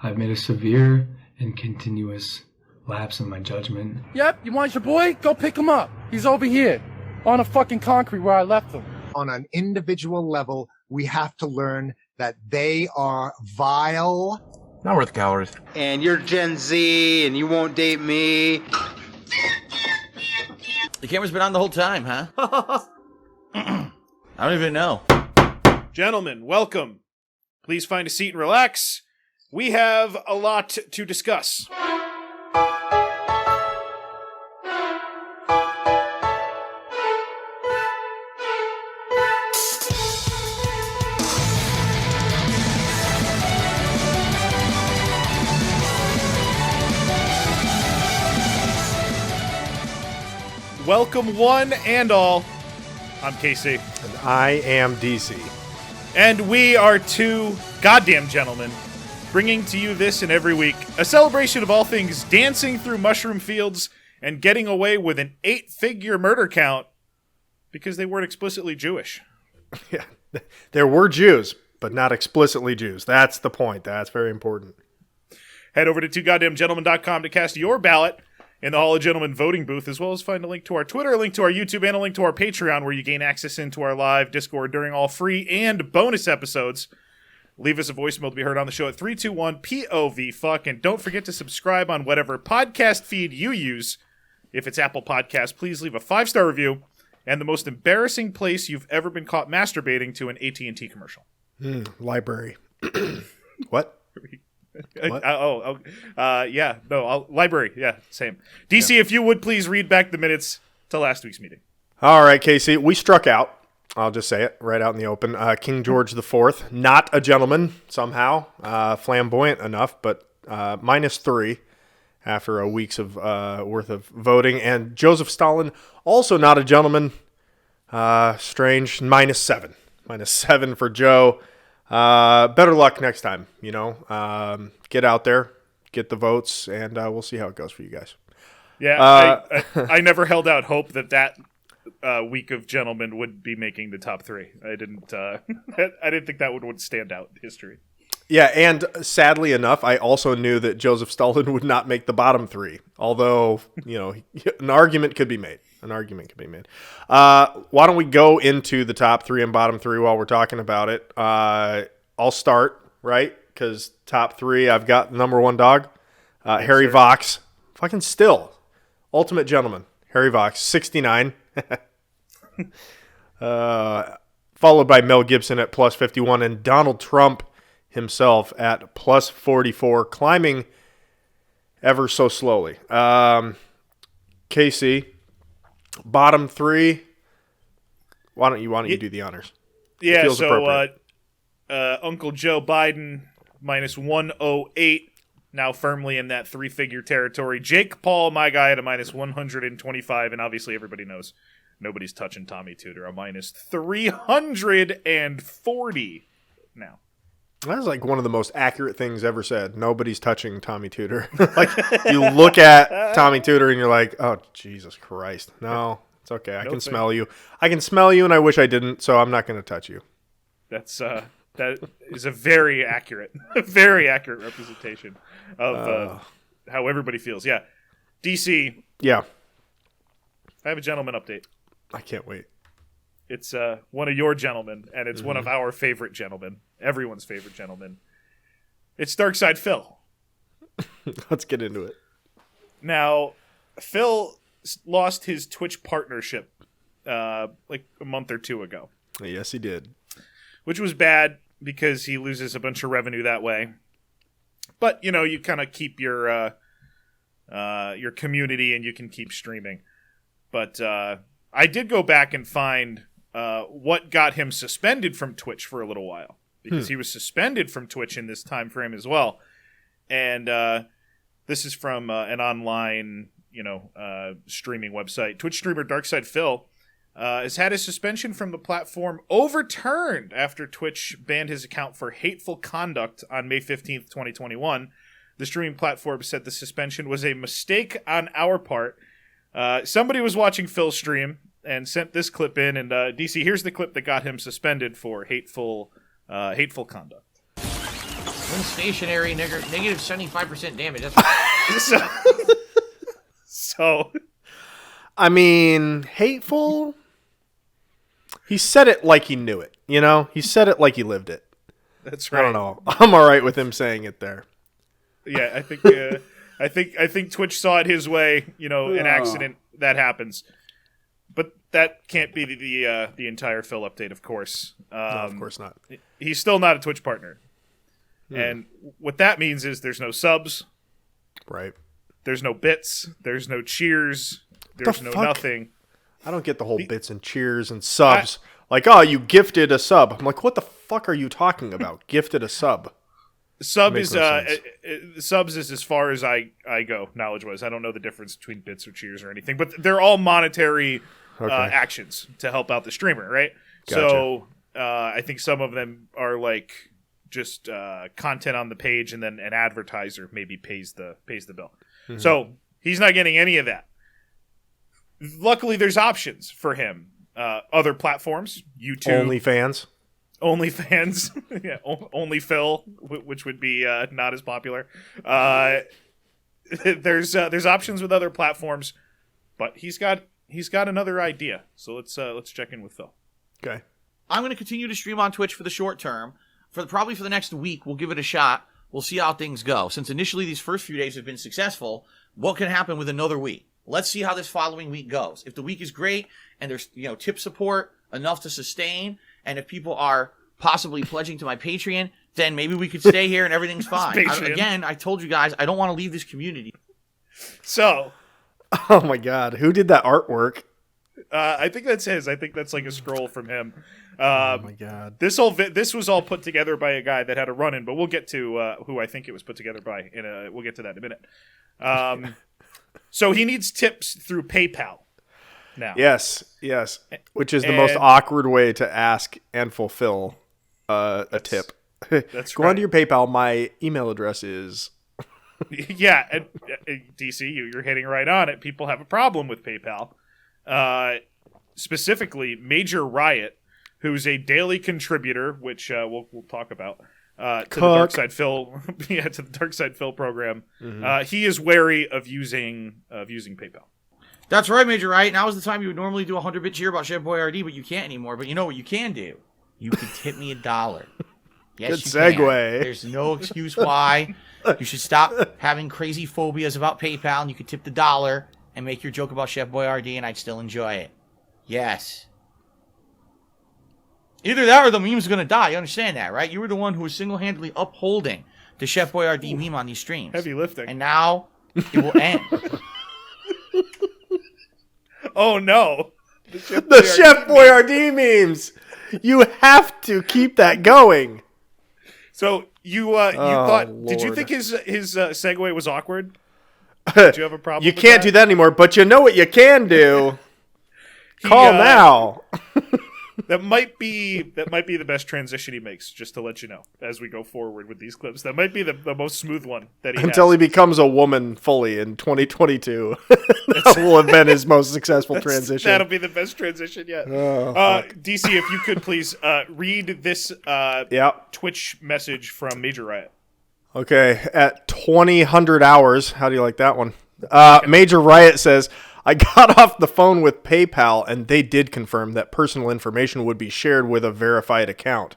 I've made a severe and continuous lapse in my judgment. Yep, you want your boy? Go pick him up. He's over here, on the fucking concrete where I left him. On an individual level, we have to learn that they are vile. Not worth calories. And you're Gen Z, and you won't date me. The camera's been on the whole time, huh? I don't even know. Gentlemen, welcome. Please find a seat and relax. We have a lot to discuss. Welcome one and all. I'm Casey. And I am DC. And we are two goddamn gentlemen, bringing to you this and every week a celebration of all things dancing through mushroom fields and getting away with an 8-figure murder count because they weren't explicitly Jewish. Yeah, there were Jews, but not explicitly Jews. That's the point. That's very important. Head over to twogoddamngentlemen.com to cast your ballot in the Hall of Gentlemen voting booth, as well as find a link to our Twitter, a link to our YouTube, and a link to our Patreon, where you gain access into our live Discord during all free and bonus episodes. Leave us a voicemail to be heard on the show at 321-POV-FUCK, and don't forget to subscribe on whatever podcast feed you use. If it's Apple Podcasts, please leave a 5-star review, and the most embarrassing place you've ever been caught masturbating to an AT&T commercial. Library. What? Library. Yeah, same. DC, yeah. If you would please read back the minutes to last week's meeting. All right, Casey. We struck out. I'll just say it right out in the open. King George IV, not a gentleman somehow. Flamboyant enough, but -3 after a week's of worth of voting. And Joseph Stalin, also not a gentleman. Strange. -7. -7 for Joe. Better luck next time, get out there, get the votes, and we'll see how it goes for you guys. Yeah, I never held out hope that week of gentlemen would be making the top 3. I didn't think that would stand out in history. Yeah, and sadly enough, I also knew that Joseph Stalin would not make the bottom 3, although, an argument could be made. Why don't we go into the top 3 and bottom 3 while we're talking about it? I'll start, right? Because top 3, I've got number 1 dog, Harry Vox. Fucking still. Ultimate gentleman. Harry Vox, 69. Followed by Mel Gibson at +51 and Donald Trump himself at +44, climbing ever so slowly. Casey, bottom 3. Why don't you do the honors? Yeah, so Uncle Joe Biden -108, now firmly in that 3-figure territory. Jake Paul, my guy, at a -125, and obviously everybody knows nobody's touching Tommy Tudor, a -340 now. That's like one of the most accurate things ever said. Nobody's touching Tommy Tudor. Like, you look at Tommy Tudor and you're like, oh, Jesus Christ. No, it's okay. I can smell you. I can smell you, and I wish I didn't, so I'm not going to touch you. That is a very accurate representation of how everybody feels. Yeah. DC. Yeah. I have a gentleman update. I can't wait. It's one of your gentlemen, and it's one of our favorite gentlemen. Everyone's favorite gentleman. It's Darkside Phil. Let's get into it. Now, Phil lost his Twitch partnership like a month or 2 ago. Yes, he did. Which was bad because he loses a bunch of revenue that way. But, you kind of keep your community and you can keep streaming. But I did go back and find what got him suspended from Twitch for a little while. Because he was suspended from Twitch in this time frame as well. And this is from an online, streaming website. Twitch streamer Darkside Phil has had his suspension from the platform overturned after Twitch banned his account for hateful conduct on May 15th, 2021. The streaming platform said the suspension was a mistake on our part. Somebody was watching Phil's stream and sent this clip in, and DC, here's the clip that got him suspended for hateful conduct. When stationary, negative 75% damage. That's So, I mean, hateful. He said it like he knew it. You know, he said it like he lived it. that's right. I don't know. I'm all right with him saying it there. Yeah, I think Twitch saw it his way. You know, an accident that happens, but that can't be the entire Phil update, of course. No, of course not. He's still not a Twitch partner, and what that means is there's no subs, Right. there's no bits, there's no cheers, there's no fuck? nothing. I don't get the whole bits and cheers and subs. Like, oh, you gifted a sub. I'm like, what the fuck are you talking about? Gifted a sub. Subs is as far as I go knowledge wise. I don't know the difference between bits or cheers or anything, but they're all monetary actions to help out the streamer, right? Gotcha. So I think some of them are like just content on the page, and then an advertiser maybe pays the bill. Mm-hmm. So he's not getting any of that. Luckily, there's options for him. Other platforms, YouTube, OnlyFans, yeah, Only Phil, which would be not as popular. There's options with other platforms, but he's got another idea. So let's check in with Phil. Okay. I'm going to continue to stream on Twitch for the short term. Probably for the next week, we'll give it a shot. We'll see how things go. Since initially these first few days have been successful, what can happen with another week? Let's see how this following week goes. If the week is great and there's tip support enough to sustain, and if people are possibly pledging to my Patreon, then maybe we could stay here and everything's fine. I told you guys, I don't want to leave this community. So, oh my God, who did that artwork? I think that's his. I think that's like a scroll from him. Oh my God, this was all put together by a guy that had a run-in, but we'll get to who I think it was put together by. We'll get to that in a minute. So he needs tips through PayPal now. Yes, which is the most awkward way to ask and fulfill a tip. That's Go right. onto your PayPal. My email address is. Yeah, and DC, you're hitting right on it. People have a problem with PayPal. Specifically, Major Riot, who's a daily contributor, which we'll talk about. To the Dark Side Phil, to the Dark Side Phil program. Mm-hmm. He is wary of using PayPal. That's right, Major Riot. Now is the time you would normally do a 100-bit cheer about Chef Boyardee, but you can't anymore. But you know what you can do? You can tip me $1. Yes, good you segue. Can. There's no excuse why. You should stop having crazy phobias about PayPal, and you could tip the $1 and make your joke about Chef Boyardee, and I'd still enjoy it. Yes. Either that or the meme's going to die. You understand that, right? You were the one who was single-handedly upholding the Chef Boyardee meme on these streams. Heavy lifting. And now it will end. Oh, no. The Chef Boyardee memes. You have to keep that going. So you thought? Lord. Did you think his segue was awkward? Did you have a problem? You with can't do that anymore. But you know what you can do? Call now. That might be the best transition he makes. Just to let you know, as we go forward with these clips, that might be the most smooth one that he until has. he becomes a woman fully in 2022. That will have been his most successful transition. That'll be the best transition yet. DC, if you could please read this Twitch message from Major Riot. Okay, at 2000 hours. How do you like that one? Major Riot says, I got off the phone with PayPal, and they did confirm that personal information would be shared with a verified account.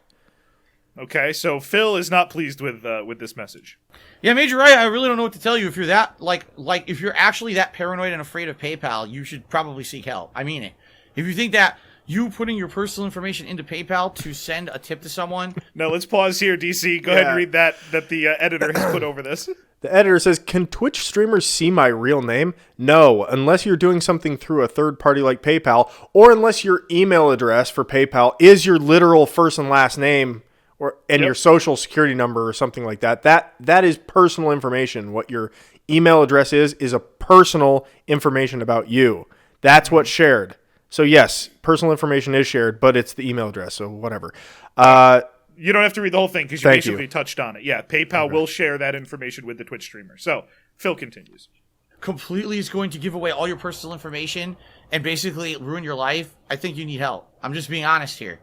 Okay, so Phil is not pleased with this message. Yeah, Major Riot, I really don't know what to tell you. If you're that like if you're actually that paranoid and afraid of PayPal, you should probably seek help. I mean it. If you think that you putting your personal information into PayPal to send a tip to someone. No, let's pause here, DC. Go ahead and read that the editor has put over this. The editor says, can Twitch streamers see my real name? No, unless you're doing something through a third party like PayPal, or unless your email address for PayPal is your literal first and last name and your social security number or something like that. That is personal information. What your email address is a personal information about you. That's what's shared. So yes, personal information is shared, but it's the email address, so whatever. You don't have to read the whole thing because you basically touched on it. Yeah, PayPal will share that information with the Twitch streamer. So, Phil continues. Completely is going to give away all your personal information and basically ruin your life. I think you need help. I'm just being honest here.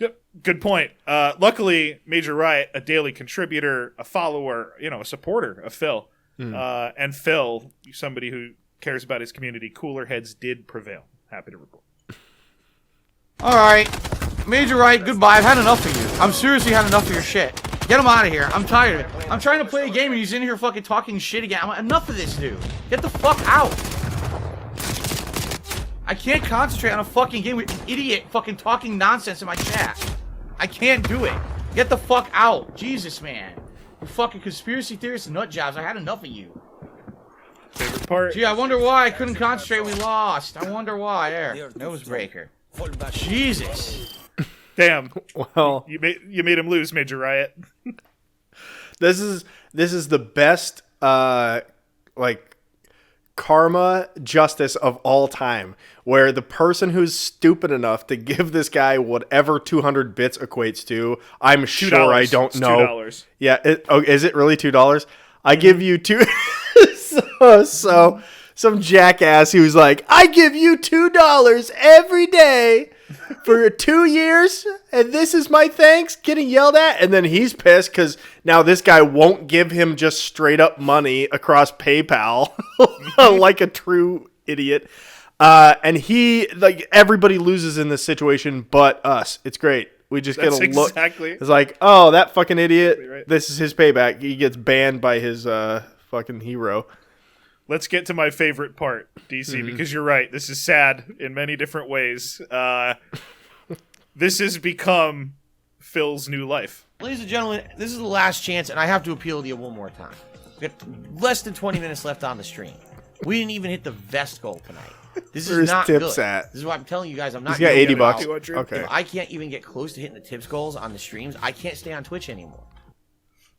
Yep, good point. Luckily, Major Riot, a daily contributor, a follower, a supporter of Phil, and Phil, somebody who cares about his community, cooler heads did prevail. Happy to report. All right, Major Riot, goodbye. I've had enough of you. I'm seriously had enough of your shit. Get him out of here. I'm tired of it. I'm trying to play a game and he's in here fucking talking shit again. Enough of this dude. Get the fuck out. I can't concentrate on a fucking game with an idiot fucking talking nonsense in my chat. I can't do it. Get the fuck out. Jesus, man. You fucking conspiracy theorists and nut jobs. I had enough of you. Favorite part? Gee, I wonder why I couldn't concentrate. We lost. I wonder why. There. Nose breaker. Jesus. Damn. Well, you made him lose, Major Riot. this is the best karma justice of all time, where the person who's stupid enough to give this guy whatever 200 bits equates to, I'm sure I don't know. $2. Yeah, is it really $2? I give you two. so some jackass who's like, I give you $2 every day for 2 years, and this is my thanks, getting yelled at, and then he's pissed because now this guy won't give him just straight up money across PayPal like a true idiot. And everybody loses in this situation but us. It's great. We just get a look. Exactly. It's like, oh, that fucking idiot. Right. This is his payback. He gets banned by his fucking hero. Let's get to my favorite part, DC, because you're right. This is sad in many different ways. This has become Phil's new life. Ladies and gentlemen, this is the last chance, and I have to appeal to you one more time. We got less than 20 minutes left on the stream. We didn't even hit the vest goal tonight. This is Where's not tips good. at? This is why I'm telling you guys I'm not. He's got gonna $80 give it out. bucks. Okay. If I can't even get close to hitting the tips goals on the streams, I can't stay on Twitch anymore.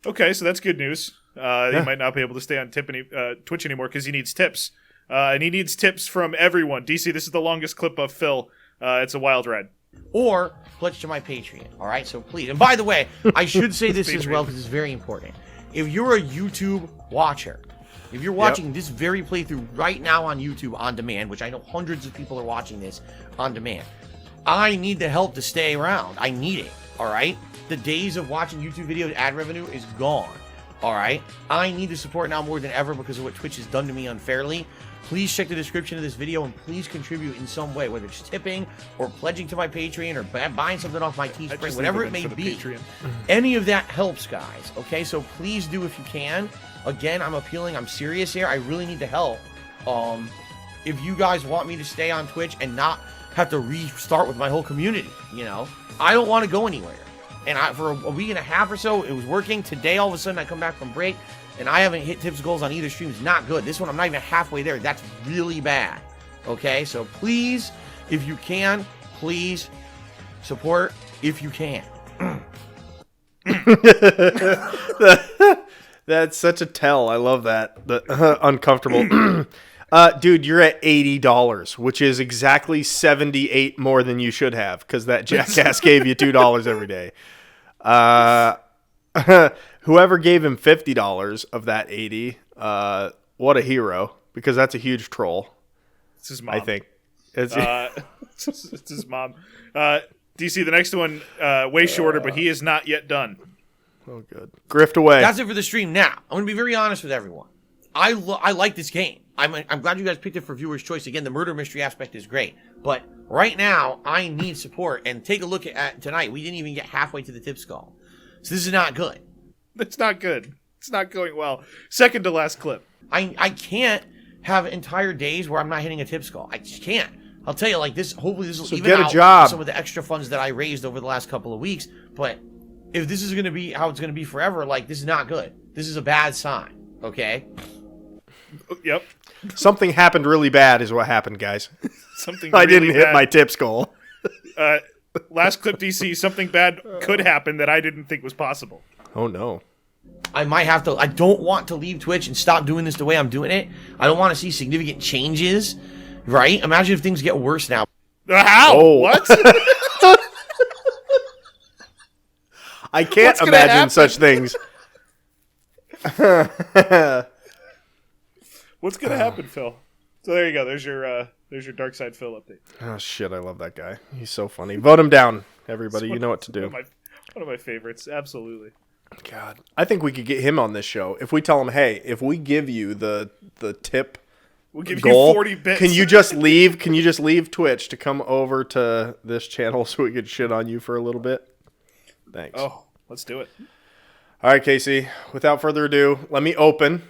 Okay, so that's good news. He might not be able to stay on Twitch anymore because he needs tips. And he needs tips from everyone. DC, this is the longest clip of Phil. It's a wild ride. Or pledge to my Patreon. All right, so please. And by the way, I should say this as well because it's very important. If you're a YouTube watcher, if you're watching this very playthrough right now on YouTube on demand, which I know hundreds of people are watching this on demand, I need the help to stay around. I need it. All right. The days of watching YouTube videos ad revenue is gone. All right. I need the support now more than ever because of what Twitch has done to me unfairly. Please check the description of this video and please contribute in some way, whether it's tipping or pledging to my Patreon or buying something off my Teespring, whatever it may be. Any of that helps, guys. Okay, so please do if you can. Again, I'm appealing. I'm serious here. I really need the help. If you guys want me to stay on Twitch and not have to restart with my whole community, I don't want to go anywhere. And for a week and a half or so, it was working. Today, all of a sudden, I come back from break, and I haven't hit tips goals on either stream. It's not good. This one, I'm not even halfway there. That's really bad. Okay? So please, if you can, please support if you can. That's such a tell. I love that. The uncomfortable. Dude, you're at $80, which is exactly 78 more than you should have because that jackass gave you $2 every day. Whoever gave him $50 of that 80, what a hero, because that's a huge troll. It's his mom. I think. It's his mom. DC, the next one, way shorter, but he is not yet done. Oh, good. Grift away. That's it for the stream. Now, I'm going to be very honest with everyone. I like this game. I'm glad you guys picked it for viewer's choice. Again, the murder mystery aspect is great. But right now, I need support. And take a look at tonight. We didn't even get halfway to the tips call. So this is not good. It's not good. It's not going well. Second to last clip. I can't have entire days where I'm not hitting a tips call. I just can't. I'll tell you, like this. Hopefully, this will even get a out job. some of the extra funds that I raised over the last couple of weeks. But if this is going to be how it's going to be forever, like this is not good. This is a bad sign. Okay. Yep. Something happened really bad is what happened, guys. Something I really didn't hit bad. my tips goal. Last clip, DC, something bad could happen that I didn't think was possible. Oh, no. I might have to. I don't want to leave Twitch and stop doing this the way I'm doing it. I don't want to see significant changes. Right? Imagine if things get worse now. How? Oh. What? I can't What's gonna imagine happen? such things. What's gonna happen, Phil? So there you go. There's your Dark Side Phil update. Oh, shit. I love that guy. He's so funny. Vote him down. Everybody, you know what to do. One of my favorites, absolutely. God, I think we could get him on this show if we tell him, hey, if we give you the tip, We'll give goal, you 40 bits. Can you just leave? Can you just leave Twitch to come over to this channel so we could shit on you for a little bit? Thanks. Oh, let's do it. All right, Casey. Without further ado, let me open.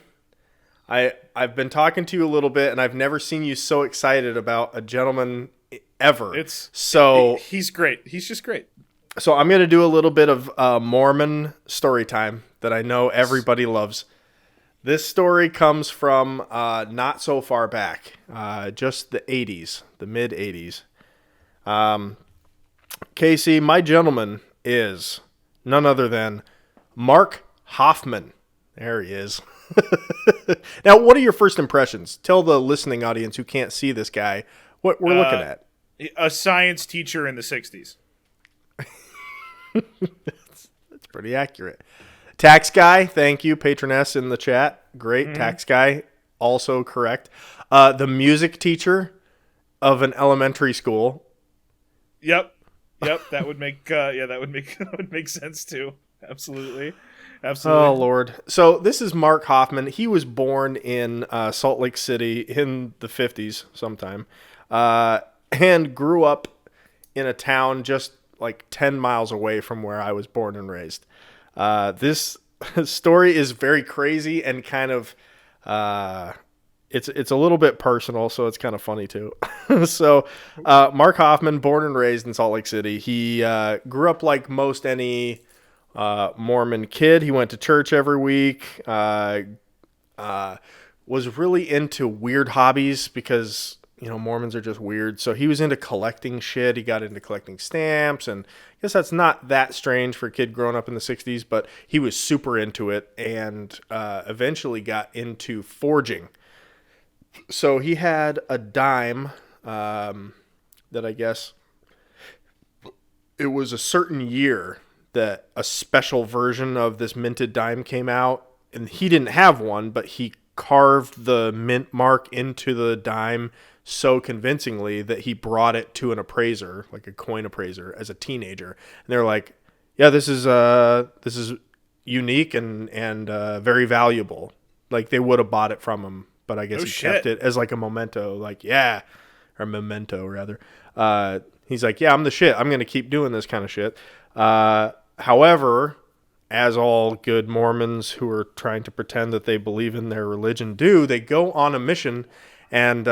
I've been talking to you a little bit, and I've never seen you so excited about a gentleman ever. He's great. He's just great. So I'm going to do a little bit of Mormon story time that I know everybody loves. This story comes from not so far back, just the 80s, the mid 80s. Casey, my gentleman is none other than Mark Hoffmann. There he is. Now, what are your first impressions? Tell the listening audience who can't see this guy what we're looking at. A science teacher in the 60s. That's pretty accurate. Tax guy, thank you. Patroness in the chat. Great. Tax guy, also correct. The music teacher of an elementary school. Yep. That would make that would make sense too. Absolutely. Oh Lord. So this is Mark Hoffmann. He was born in Salt Lake City in the 50s sometime, and grew up in a town just like 10 miles away from where I was born and raised. This story is very crazy and kind of it's a little bit personal, so it's kind of funny too. So Mark Hoffmann, born and raised in Salt Lake City. He grew up like most any Mormon kid. He went to church every week. Was really into weird hobbies because, you know, Mormons are just weird. So he was into collecting shit. He got into collecting stamps, and I guess that's not that strange for a kid growing up in the 60s, but he was super into it and eventually got into forging. So he had a dime that I guess it was a certain year that a special version of this minted dime came out, and he didn't have one, but he carved the mint mark into the dime so convincingly that he brought it to an appraiser, like a coin appraiser, as a teenager. And they're like, yeah, this is unique and very valuable. Like, they would have bought it from him, but I guess kept it as like a memento, like, yeah, or memento rather. He's like, yeah, I'm the shit. I'm going to keep doing this kind of shit. However, as all good Mormons who are trying to pretend that they believe in their religion do, they go on a mission, and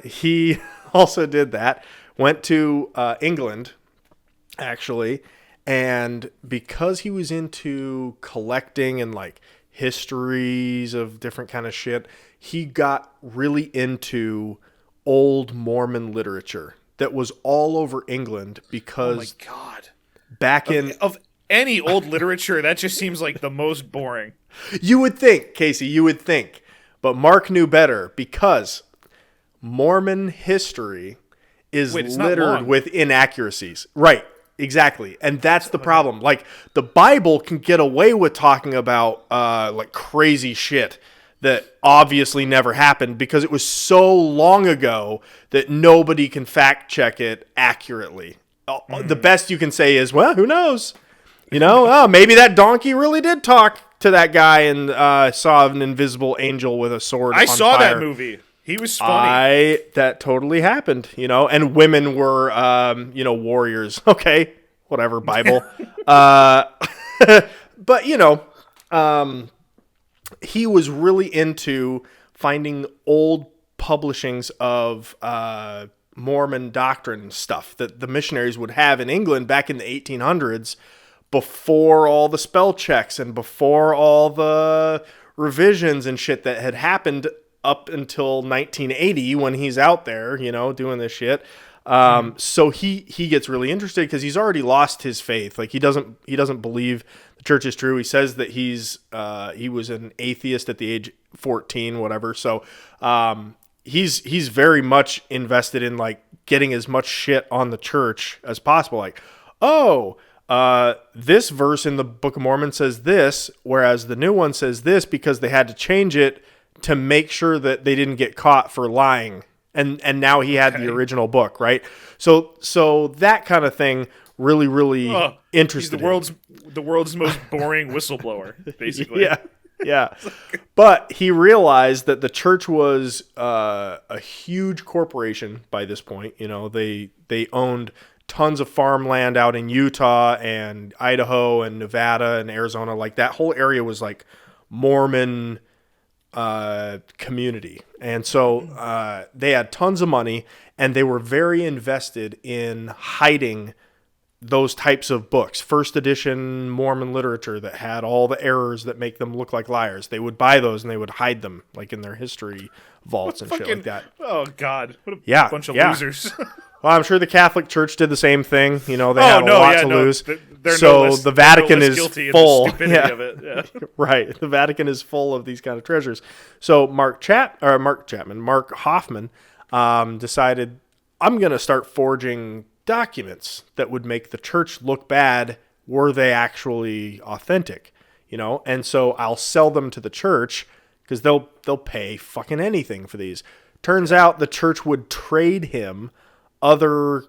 he also did that. Went to England, actually, and because he was into collecting and like histories of different kind of shit, he got really into old Mormon literature that was all over England because... Oh my God. Back in... Of any old literature, that just seems like the most boring. You would think, Casey, you would think. But Mark knew better because Mormon history is littered with inaccuracies. Right, exactly. And that's the problem. Like, the Bible can get away with talking about like crazy shit that obviously never happened because it was so long ago that nobody can fact check it accurately. The best you can say is, well, who knows? You know, maybe that donkey really did talk to that guy and saw an invisible angel with a sword. I saw that movie. He was funny. That totally happened, you know, and women were, warriors. Okay, whatever, Bible. But, you know, he was really into finding old publishings of Mormon doctrine stuff that the missionaries would have in England back in the 1800s before all the spell checks and before all the revisions and shit that had happened up until 1980 when he's out there, you know, doing this shit. So he gets really interested because he's already lost his faith. Like, he doesn't believe the church is true. He says that he was an atheist at the age 14, whatever. So, he's very much invested in like getting as much shit on the church as possible. Like, this verse in the Book of Mormon says this, whereas the new one says this because they had to change it to make sure that they didn't get caught for lying. And now he had the original book, right? So that kind of thing really, really He's interested. the world's most boring whistleblower, basically. Yeah, yeah. But he realized that the church was a huge corporation by this point. You know, they owned tons of farmland out in Utah and Idaho and Nevada and Arizona. Like that whole area was like Mormon community. And so they had tons of money, and they were very invested in hiding those types of books, first edition Mormon literature that had all the errors that make them look like liars. They would buy those and they would hide them like in their history vaults and shit like that. Oh God, what a bunch of losers. Well, I'm sure the Catholic Church did the same thing. You know, they had a lot to lose. So the Vatican is full. Of it. Yeah. Right. The Vatican is full of these kind of treasures. So Mark Hoffmann decided, I'm going to start forging documents that would make the church look bad were they actually authentic, you know? And so I'll sell them to the church because they'll pay fucking anything for these. Turns out the church would trade him other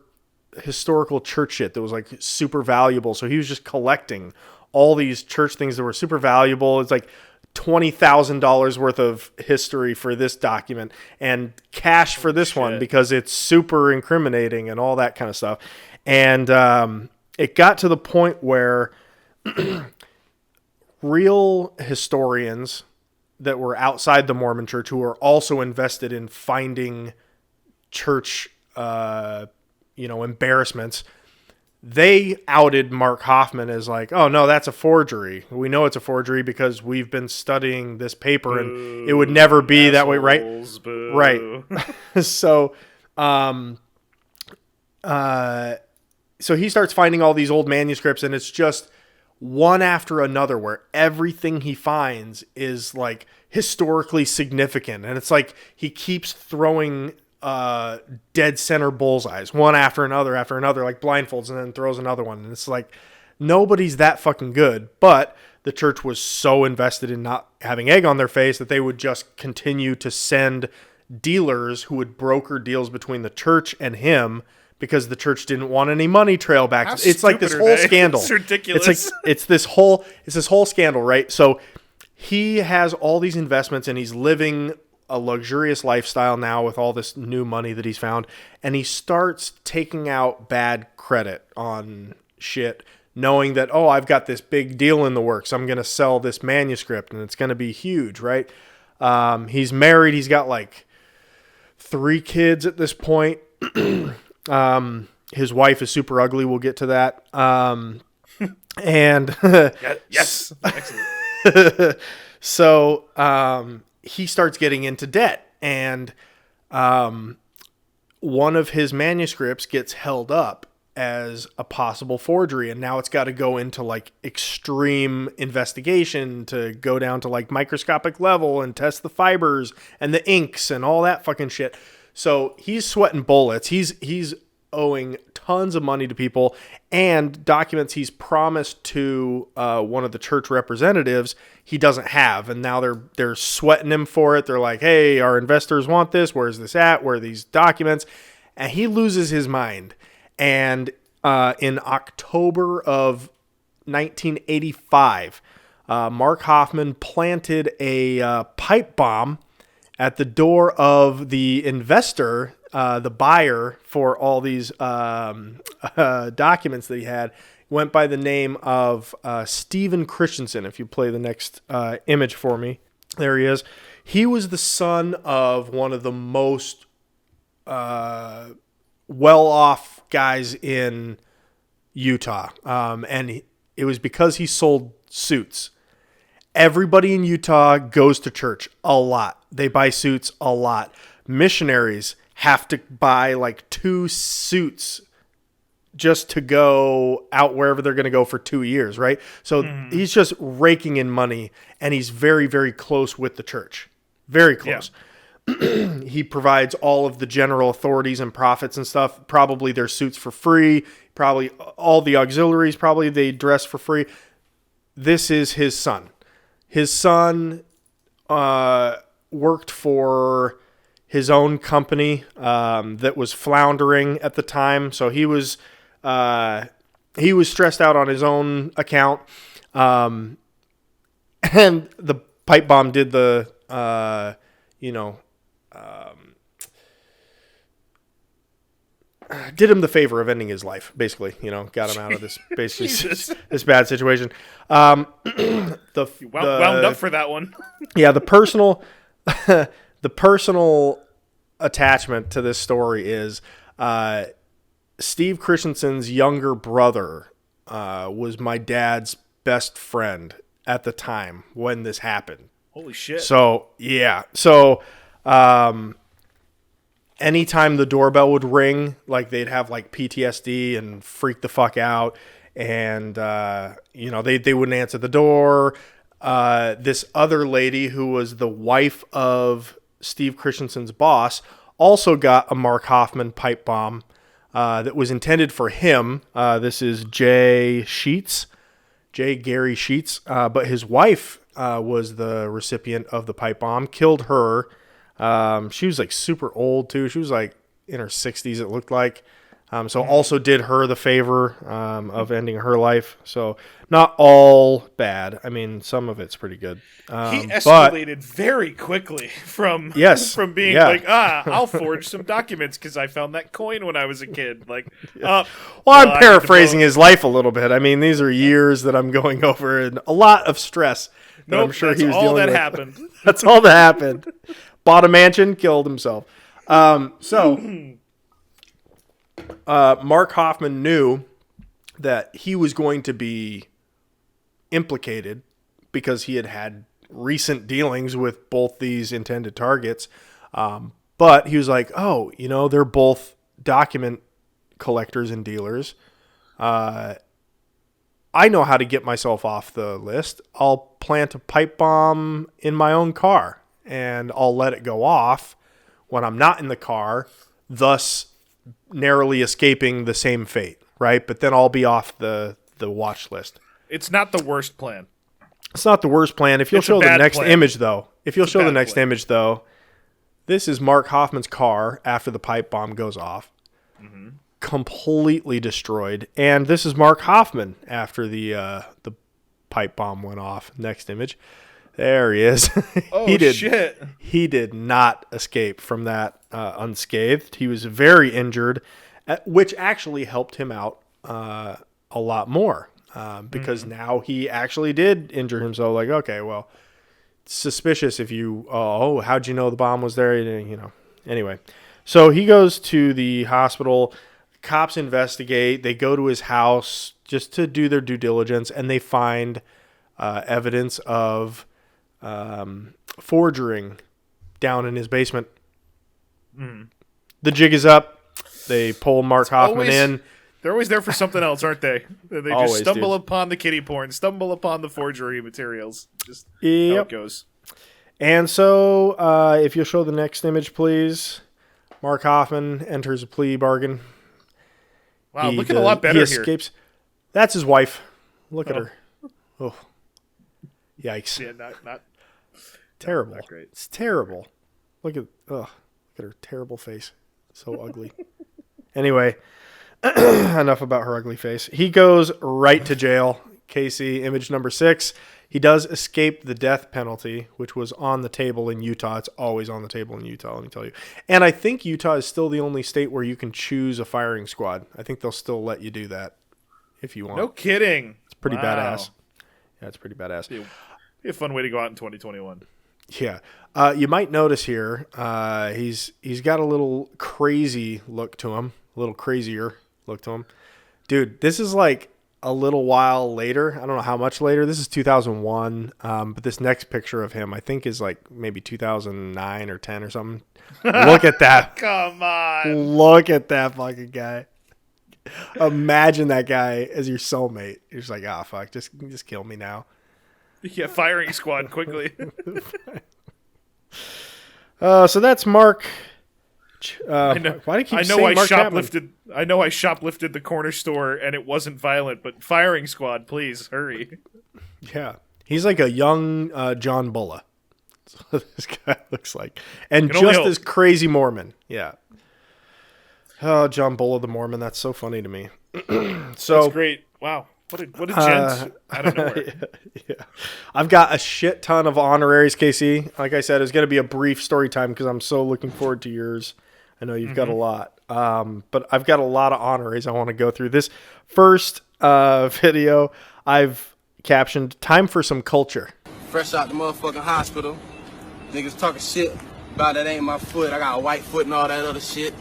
historical church shit that was like super valuable. So he was just collecting all these church things that were super valuable. It's like $20,000 worth of history for this document and cash for this one because it's super incriminating and all that kind of stuff. And it got to the point where real historians that were outside the Mormon church who were also invested in finding church embarrassments, they outed Mark Hoffmann as like, oh no, that's a forgery. We know it's a forgery because we've been studying this paper and it would never be that way, right? Boo. Right. So he starts finding all these old manuscripts, and it's just one after another where everything he finds is like historically significant. And it's like he keeps throwing dead center bullseyes one after another, like blindfolds, and then throws another one. And it's like, nobody's that fucking good. But the church was so invested in not having egg on their face that they would just continue to send dealers who would broker deals between the church and him because the church didn't want any money trail back. It's like this whole scandal. It's ridiculous. It's like it's this whole scandal, right? So he has all these investments and he's living a luxurious lifestyle now with all this new money that he's found, and he starts taking out bad credit on shit, knowing that, oh, I've got this big deal in the works. I'm going to sell this manuscript and it's going to be huge, right? He's married. He's got like 3 kids at this point. His wife is super ugly. We'll get to that. And yes. Excellent. So, he starts getting into debt, and one of his manuscripts gets held up as a possible forgery, and now it's got to go into like extreme investigation to go down to like microscopic level and test the fibers and the inks and all that fucking shit. So he's sweating bullets. He's owing tons of money to people, and documents he's promised to one of the church representatives he doesn't have, and now they're sweating him for it. They're like, hey, our investors want this. Where's this at? Where are these documents? And he loses his mind. And in October of 1985, Mark Hoffmann planted a pipe bomb at the door of the investor, the buyer for all these documents that he had. Went by the name of Stephen Christensen. If you play the next image for me, there he is. He was the son of one of the most well-off guys in Utah, and it was because he sold suits. Everybody in Utah goes to church a lot. They buy suits a lot. Missionaries have to buy like 2 suits just to go out wherever they're going to go for 2 years, right? So he's just raking in money, and he's very, very close with the church. Very close. Yeah. He provides all of the general authorities and prophets and stuff, probably their suits for free, probably all the auxiliaries, probably they dress for free. This is his son. His son worked for his own company that was floundering at the time. So he was he was stressed out on his own account. And the pipe bomb did the, did him the favor of ending his life, basically. Got him out of this this bad situation. Wound up for that one. Yeah, the personal attachment to this story is Steve Christensen's younger brother was my dad's best friend at the time when this happened. Holy shit. So, yeah. So, anytime the doorbell would ring, like they'd have like PTSD and freak the fuck out. And, they wouldn't answer the door. This other lady who was the wife of Steve Christensen's boss also got a Mark Hoffmann pipe bomb that was intended for him. This is J. Gary Sheets. But his wife was the recipient of the pipe bomb, killed her. She was like super old too. She was like in her 60s, it looked like. So also did her the favor of ending her life. So not all bad. I mean, some of it's pretty good. He escalated very quickly from being I'll forge some documents because I found that coin when I was a kid. Like, I'm paraphrasing his life a little bit. I mean, these are years that I'm going over and a lot of stress. Nope, I'm sure that's he was all dealing that with. happened. That's all that happened. Bought a mansion, killed himself. Mark Hoffmann knew that he was going to be implicated because he had recent dealings with both these intended targets. But he was like, they're both document collectors and dealers. I know how to get myself off the list. I'll plant a pipe bomb in my own car and I'll let it go off when I'm not in the car, thus narrowly escaping the same fate, right? But then I'll be off the watch list. It's not the worst plan. It's not the worst plan. If you'll show the next image, though, this is Mark Hoffmann's car after the pipe bomb goes off. Mm-hmm. Completely destroyed. And this is Mark Hoffmann after the pipe bomb went off. Next image. There he is. Oh, shit. He did not escape from that unscathed. He was very injured, which actually helped him out a lot more because now he actually did injure himself. Like, okay, well, suspicious if you, how'd you know the bomb was there? Anyway. So he goes to the hospital. Cops investigate. They go to his house just to do their due diligence, and they find evidence of forging down in his basement. The jig is up. They pull Mark Hoffmann in. They're always there for something else, aren't they? They just stumble upon the kiddie porn, stumble upon the forgery materials. Just how it goes. And so, if you'll show the next image, please. Mark Hoffmann enters a plea bargain. Wow, looking a lot better he escapes. Here. That's his wife. Look at her. Oh, yikes! Yeah, not terrible. Not great. It's terrible. Look at her terrible face. So ugly. Anyway, enough about her ugly face. He goes right to jail. Casey, image number 6. He does escape the death penalty, which was on the table in Utah. It's always on the table in Utah, let me tell you. And I think Utah is still the only state where you can choose a firing squad. I think they'll still let you do that if you want. No kidding. It's pretty badass. Yeah, it's pretty badass. Be a fun way to go out in 2021. Yeah. You might notice here, he's got a little crazy look to him, a little crazier look to him. Dude, this is like a little while later. I don't know how much later. This is 2001. But this next picture of him, I think, is like maybe 2009 or 10 or something. Look at that. Come on. Look at that fucking guy. Imagine that guy as your soulmate. You're just like, fuck, just kill me now. Yeah, firing squad quickly. So that's Mark. I know I shoplifted the corner store and it wasn't violent, but firing squad, please hurry. Yeah, he's like a young John Bulla. That's what this guy looks like, and just as crazy Mormon. Yeah. Oh, John Bulla the Mormon. That's so funny to me. So That's great. Wow. What a gent out of nowhere. Yeah. I've got a shit ton of honoraries, Casey. Like I said, it's going to be a brief story time because I'm so looking forward to yours. I know you've got a lot. But I've got a lot of honoraries I want to go through. This first video I've captioned, Time for Some Culture. Fresh out the motherfucking hospital. Niggas talking shit about that ain't my foot. I got a white foot and all that other shit.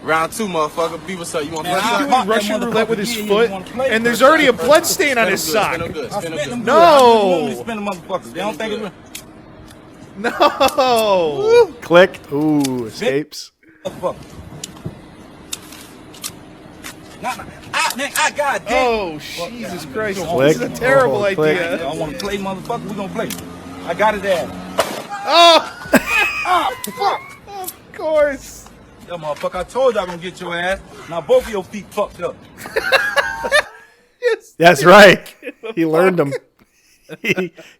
Round 2, motherfucker. People say, you want to play? He's doing Russian roulette with his foot, and there's already a blood stain on his sock. No! They don't think it's... No! Click. Ooh, escapes. Oh, Jesus Christ. Click. This is a terrible Oh, click. idea. I want to play, motherfucker. We gonna play. I got it there. Oh! Ah, fuck. Of course. Yo, motherfucker, I told you I gonna get your ass. Now both of your feet fucked up. That's right. He learned them.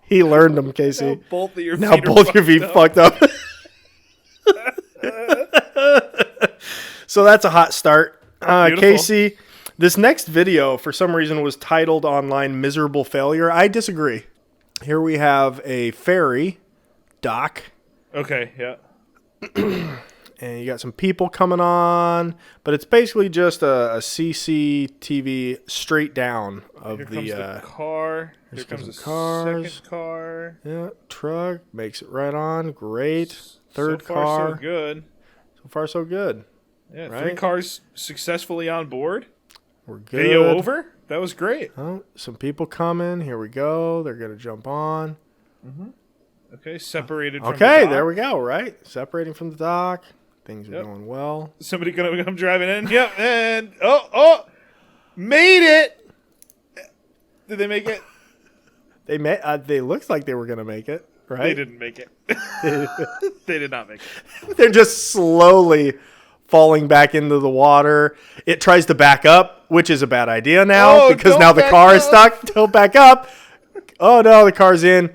He learned them, Casey. Now both of your Now feet both your feet fucked up. So that's a hot start. Casey, this next video, for some reason, was titled online Miserable Failure. I disagree. Here we have a ferry dock. Okay, yeah. And you got some people coming on, but it's basically just a CCTV straight down of Here comes the car. Here comes the second car. Yeah, truck makes it right on. Great. Third So far, car. so good. So far, so good. Yeah, Right? 3 cars successfully on board. We're good. Video over. That was great. Oh, some people coming. Here we go. They're gonna jump on. Okay, separated from the Okay, dock. there we go. Right, separating from the dock. Things are going well. Somebody gonna come driving in. Yep, and oh, made it. Did they make it? They may. They looked like they were gonna make it. Right. They didn't make it. They did not make it. They're just slowly falling back into the water. It tries to back up, which is a bad idea now because now the car is stuck. Don't back up. Oh no, the car's in.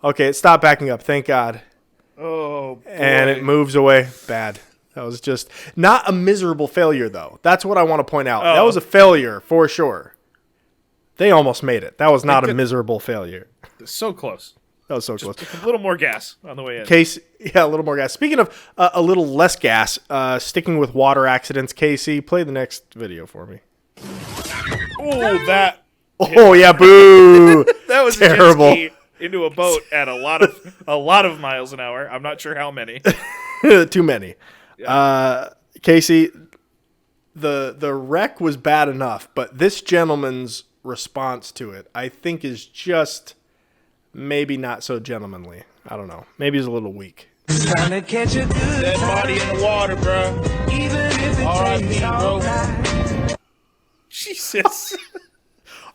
Okay, it stopped backing up. Thank God. Oh, boy. And it moves away. Bad. That was just not a miserable failure, though. That's what I want to point out. That was a failure for sure. They almost made it. That was not a miserable failure. So close. That was so close. A little more gas on the way in. Yeah, a little more gas. Speaking of a little less gas, sticking with water accidents, Casey, play the next video for me. Oh, that. Oh yeah, boo! That was terrible. A jet ski into a boat at a lot of miles an hour. I'm not sure how many. Too many. Casey, the wreck was bad enough, but this gentleman's response to it, I think, is just maybe not so gentlemanly. I don't know. Maybe he's a little weak. That body in the water, bro. R.I.P., bro. Jesus.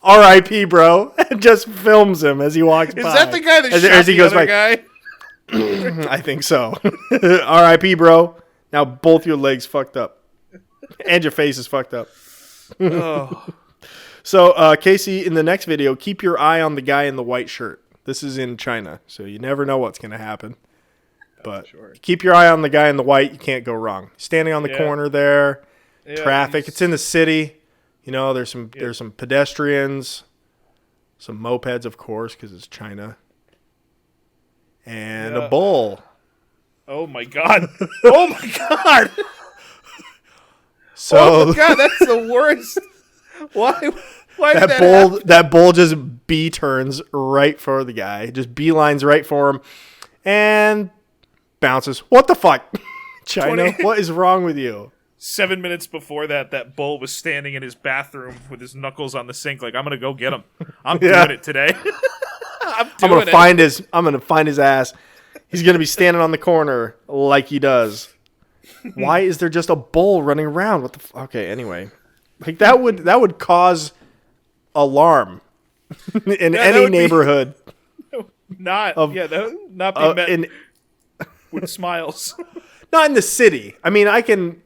R.I.P., bro. And just films him as he walks by. Is that the guy that shot as he the goes other by. guy? I think so. R.I.P., bro. Now both your legs fucked up. And your face is fucked up. Oh. So, Casey, in the next video, keep your eye on the guy in the white shirt. This is in China, so you never know what's going to happen. But keep your eye on the guy in the white. You can't go wrong. Standing on the corner there. Yeah, Traffic. It's in the city. You know, there's some pedestrians, some mopeds, of course, because it's China, and a bull. Oh my God! Oh my God! So, oh my God, that's the worst. Why did that bull? happen? That bull just B turns right for the guy. Just beelines right for him, and bounces. What the fuck, China? What is wrong with you? 7 minutes before that bull was standing in his bathroom with his knuckles on the sink, like, I'm gonna go get him. I'm doing it today. I'm gonna find his ass. He's gonna be standing on the corner like he does. Why is there just a bull running around? What the? Okay, anyway, like that would cause alarm in any neighborhood. That would not be met with smiles. Not in the city. I mean, I can,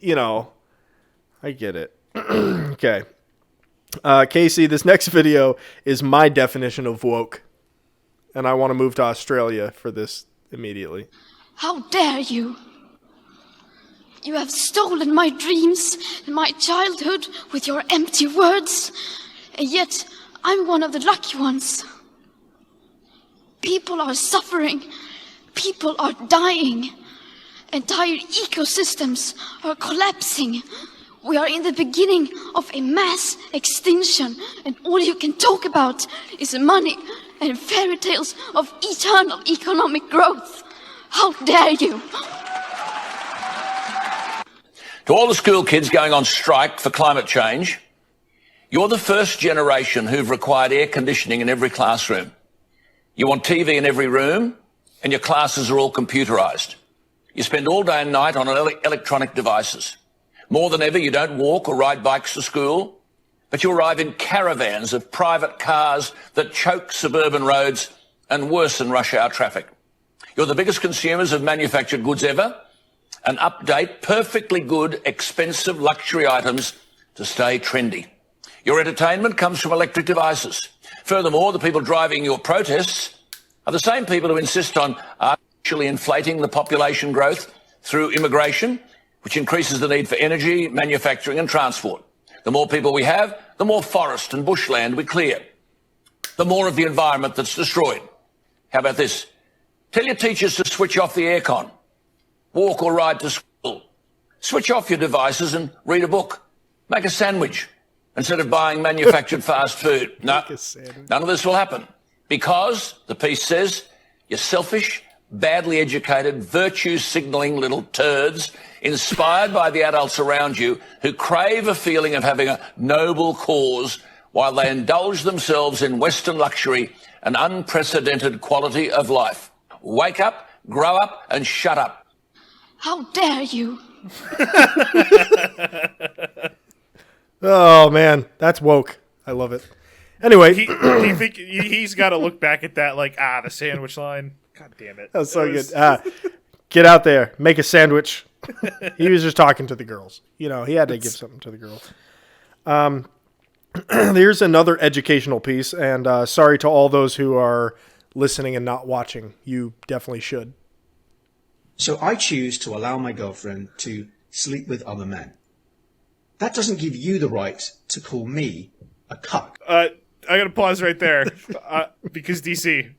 I get it. Okay. Casey, this next video is my definition of woke. And I want to move to Australia for this immediately. How dare you? You have stolen my dreams and my childhood with your empty words. And yet, I'm one of the lucky ones. People are suffering. People are dying. Entire ecosystems are collapsing. We are in the beginning of a mass extinction, and all you can talk about is money and fairy tales of eternal economic growth. How dare you? To all the school kids going on strike for climate change, you're the first generation who've required air conditioning in every classroom. You want TV in every room, and your classes are all computerised. You spend all day and night on electronic devices. More than ever, you don't walk or ride bikes to school, but you arrive in caravans of private cars that choke suburban roads and worsen rush hour traffic. You're the biggest consumers of manufactured goods ever, and update perfectly good, expensive luxury items to stay trendy. Your entertainment comes from electric devices. Furthermore, the people driving your protests are the same people who insist on artificially inflating the population growth through immigration, which increases the need for energy, manufacturing and transport. The more people we have, the more forest and bushland we clear. The more of the environment that's destroyed. How about this? Tell your teachers to switch off the aircon. Walk or ride to school. Switch off your devices and read a book. Make a sandwich instead of buying manufactured fast food. No, none of this will happen because, the piece says, you're selfish, badly educated, virtue-signalling little turds inspired by the adults around you who crave a feeling of having a noble cause while they indulge themselves in Western luxury and unprecedented quality of life. Wake up, grow up, and shut up. How dare you? Oh, man. That's woke. I love it. Anyway. Do you think he's got to look back at that like, the sandwich line? God damn it. That was so good. Get out there. Make a sandwich. He was just talking to the girls. You know, he had to give something to the girls. Here's another educational piece, and sorry to all those who are listening and not watching. You definitely should. So I choose to allow my girlfriend to sleep with other men. That doesn't give you the right to call me a cuck. I gotta pause right there because DC,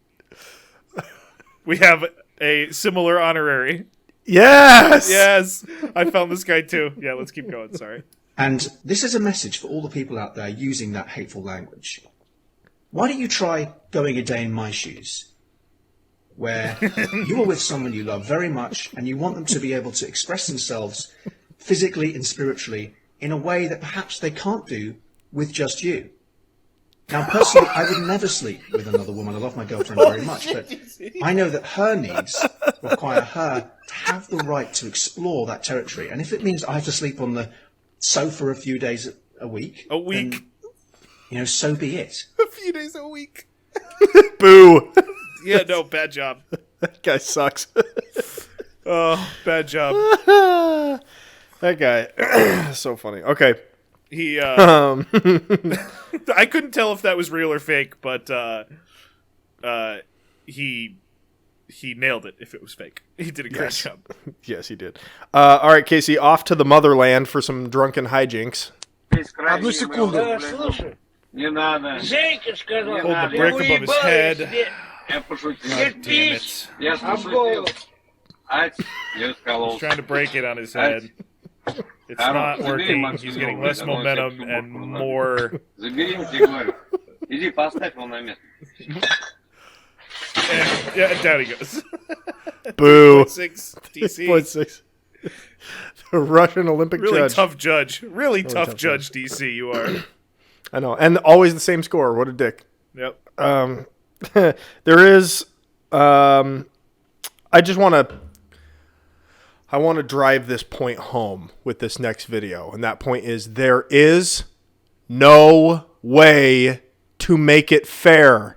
we have a similar honorary. Yes! I found this guy too. Yeah, let's keep going. Sorry. And this is a message for all the people out there using that hateful language. Why don't you try going a day in my shoes? Where you are with someone you love very much and you want them to be able to express themselves physically and spiritually in a way that perhaps they can't do with just you. Now, personally, I would never sleep with another woman. I love my girlfriend very much, but I know that her needs require her to have the right to explore that territory. And if it means I have to sleep on the sofa a few days a week, then, so be it. A few days a week. Boo. Yeah, no, bad job. That guy sucks. Oh, bad job. That guy. So funny. Okay. He, I couldn't tell if that was real or fake, but, he nailed it if it was fake. He did a great job. Yes, he did. All right, Casey, off to the motherland for some drunken hijinks. Одну секунду. Hold the brick above his head. God damn it. He's trying to break it on his head. It's not working. He's getting less momentum and more. And, yeah, down he goes. Boo. 6 DC. 6. The Russian Olympic really judge. Tough judge. Really tough judge, DC, you are. I know. And always the same score. What a dick. Yep. There is... I want to drive this point home with this next video. And that point is there is no way to make it fair.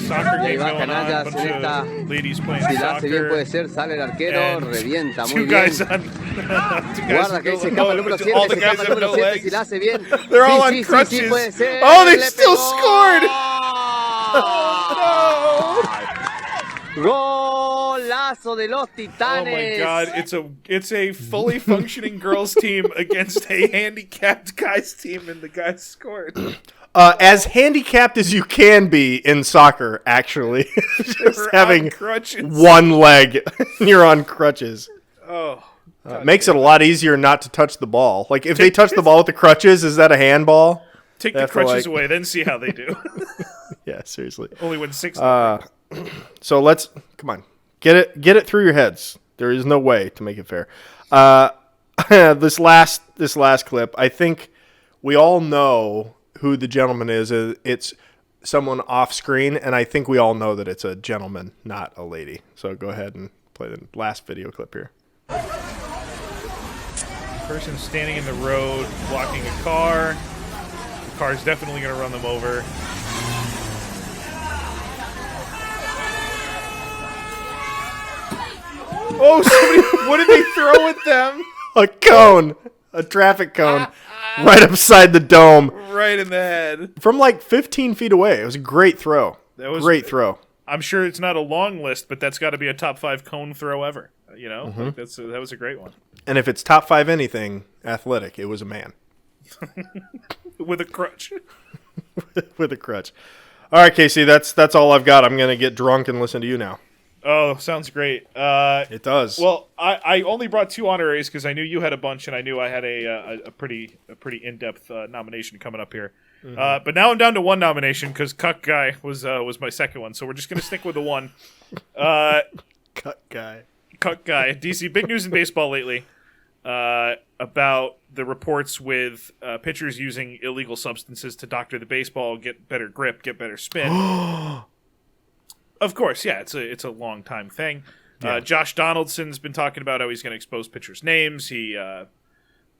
Soccer game going on, a bunch of ladies playing soccer, and two guys on, all the guys have no legs. They're all on crutches. Oh, they still scored! Oh, no! paso de los titanes. Oh my God! It's a fully functioning girls team against a handicapped guys team, and the guys scored. As handicapped as you can be in soccer, actually, just having one leg, you're on crutches. Oh, makes it a lot easier not to touch the ball. Like if they touch the ball with the crutches, is that a handball? Take the crutches away, then see how they do. Yeah, seriously. Only when 6. So let's come on, get it through your heads. There is no way to make it fair. This last clip, I think we all know who the gentleman is. It's someone off screen, and I think we all know that it's a gentleman, not a lady. So go ahead and play the last video clip here. Person standing in the road, blocking a car. The car's definitely going to run them over. Oh, somebody, what did they throw at them? A cone. A traffic cone. Right upside the dome. Right in the head. From like 15 feet away. It was a great throw. Great throw. I'm sure it's not a long list, but that's got to be a top 5 cone throw ever. You know, like that was a great one. And if it's top 5 anything athletic, it was a man. With a crutch. With a crutch. All right, Casey, that's all I've got. I'm going to get drunk and listen to you now. Oh, sounds great. It does. Well, I only brought 2 honoraries because I knew you had a bunch, and I knew I had a pretty in-depth nomination coming up here. But now I'm down to 1 nomination because Cuck Guy was my second one, so we're just gonna stick with the 1. Cuck Guy. DC, big news in baseball lately about the reports with pitchers using illegal substances to doctor the baseball, get better grip, get better spin. Of course, yeah, it's a long time thing. Yeah. Josh Donaldson's been talking about how he's going to expose pitchers' names. He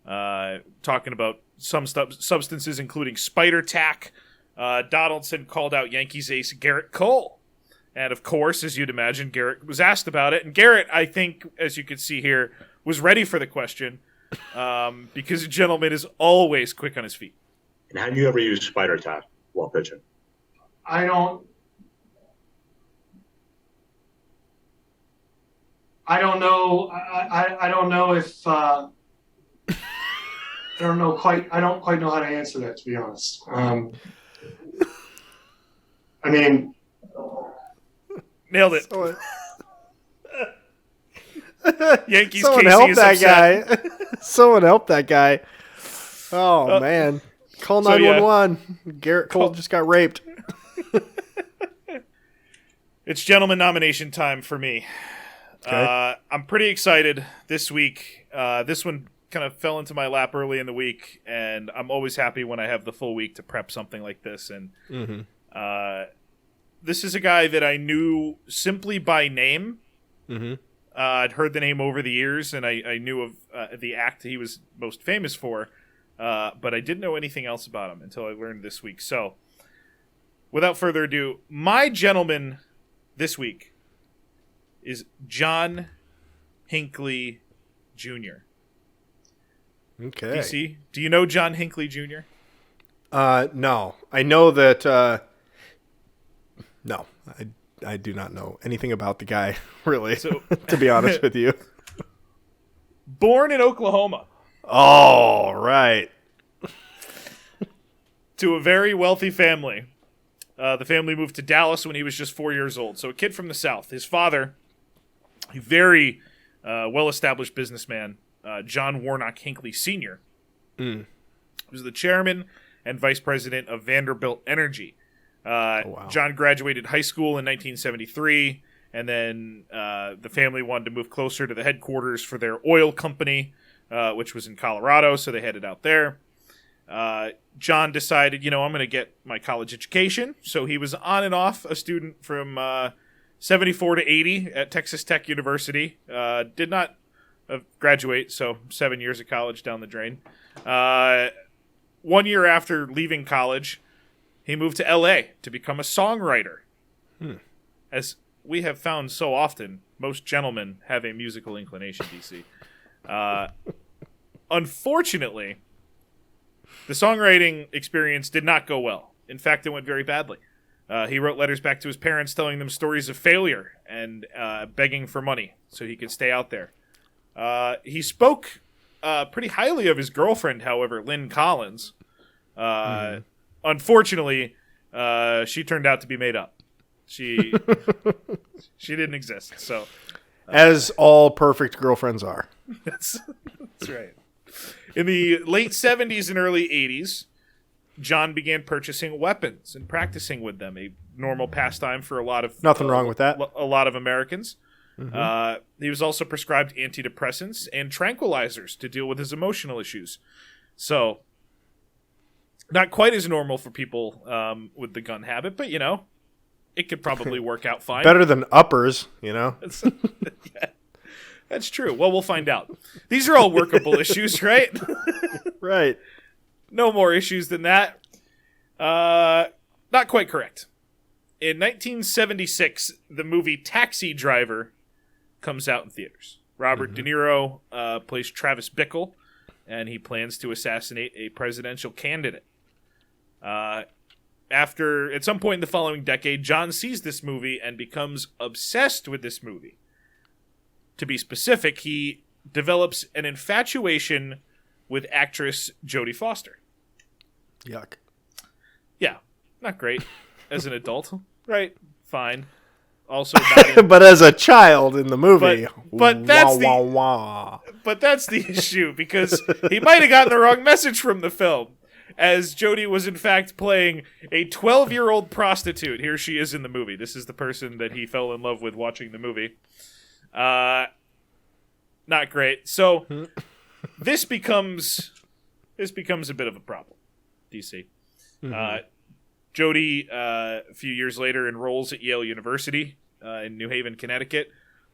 talking about some substances, including spider tack. Donaldson called out Yankees ace Garrett Cole, and of course, as you'd imagine, Garrett was asked about it. And Garrett, I think, as you can see here, was ready for the question because a gentleman is always quick on his feet. And have you ever used spider tack while pitching? I don't know. I don't know if I don't quite know how to answer that, to be honest. I mean, nailed it. Yankees. Someone Casey help is that upset. guy. Someone help that guy. Oh man, call 911. Garrett Cole just got raped. It's gentleman nomination time for me. Okay. I'm pretty excited this week. This one kind of fell into my lap early in the week, and I'm always happy when I have the full week to prep something like this. And this is a guy that I knew simply by name. I'd heard the name over the years, and I knew of the act he was most famous for, but I didn't know anything else about him until I learned this week. So, without further ado, my gentleman this week is John Hinckley Jr. Okay. DC, do you know John Hinckley Jr.? No. I know that no. I do not know anything about the guy, really, So, to be honest with you. Born in Oklahoma. Oh, right. To a very wealthy family. The family moved to Dallas when he was just 4 years old. So a kid from the South. His father, a very well-established businessman, John Warnock Hinckley Sr., was the chairman and vice president of Vanderbilt Energy. John graduated high school in 1973, and then the family wanted to move closer to the headquarters for their oil company, which was in Colorado, so they headed out there. John decided, I'm going to get my college education, so he was on and off a student from 74 to 80 at Texas Tech University. Did not graduate, so 7 years of college down the drain. 1 year after leaving college, he moved to L.A. to become a songwriter. As we have found so often, most gentlemen have a musical inclination, DC. Unfortunately, the songwriting experience did not go well. In fact, it went very badly. He wrote letters back to his parents telling them stories of failure and begging for money so he could stay out there. He spoke pretty highly of his girlfriend, however, Lynn Collins. Unfortunately, she turned out to be made up. She didn't exist. So, as all perfect girlfriends are. That's right. In the late 70s and early 80s, John began purchasing weapons and practicing with them, a normal pastime for a lot of nothing wrong with that. A lot of Americans. He was also prescribed antidepressants and tranquilizers to deal with his emotional issues. So, not quite as normal for people with the gun habit, but it could probably work out fine. Better than uppers, Yeah, that's true. Well, we'll find out. These are all workable issues, right? Right. No more issues than that. Not quite correct. In 1976, the movie Taxi Driver comes out in theaters. Robert De Niro plays Travis Bickle, and he plans to assassinate a presidential candidate. At some point in the following decade, John sees this movie and becomes obsessed with this movie. To be specific, he develops an infatuation with actress Jodie Foster. Yuck. Yeah, not great as an adult. Right, fine. Also not but as a child in the movie. But that's But that's the issue, because he might have gotten the wrong message from the film, as Jodie was in fact playing a 12-year-old prostitute. Here she is in the movie. This is the person that he fell in love with watching the movie. Not great. So this becomes a bit of a problem. DC. Jodie, a few years later, enrolls at Yale University in New Haven, Connecticut.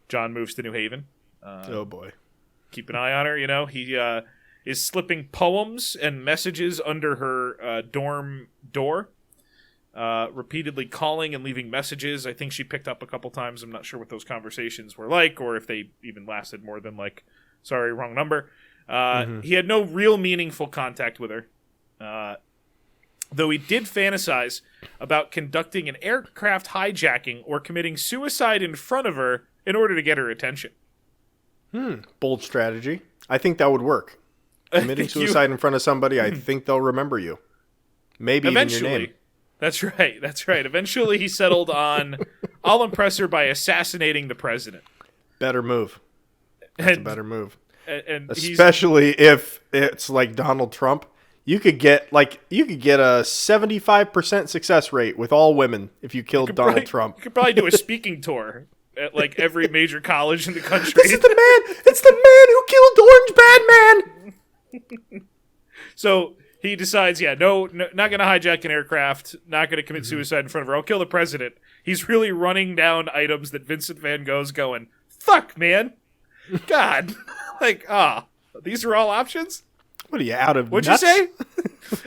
John moves to New Haven. Oh boy! Keep an eye on her. He is slipping poems and messages under her dorm door. Repeatedly calling and leaving messages. I think she picked up a couple times. I'm not sure what those conversations were like, or if they even lasted more than sorry, wrong number. He had no real meaningful contact with her. Though he did fantasize about conducting an aircraft hijacking or committing suicide in front of her in order to get her attention. Bold strategy. I think that would work. Committing suicide in front of somebody, I think they'll remember you. Maybe even your name. That's right. Eventually he settled on, I'll impress her by assassinating the president. Better move. That's a better move. And especially if it's like Donald Trump. You could get a 75% success rate with all women if you killed Donald Trump. You could probably do a speaking tour at every major college in the country. This is the man. It's the man who killed Orange Bad Man. So he decides, no, not going to hijack an aircraft, not going to commit suicide in front of her. I'll kill the president. He's really running down items that Vincent Van Gogh's going, fuck, man. God. These are all options? What are you, out of What'd nuts? you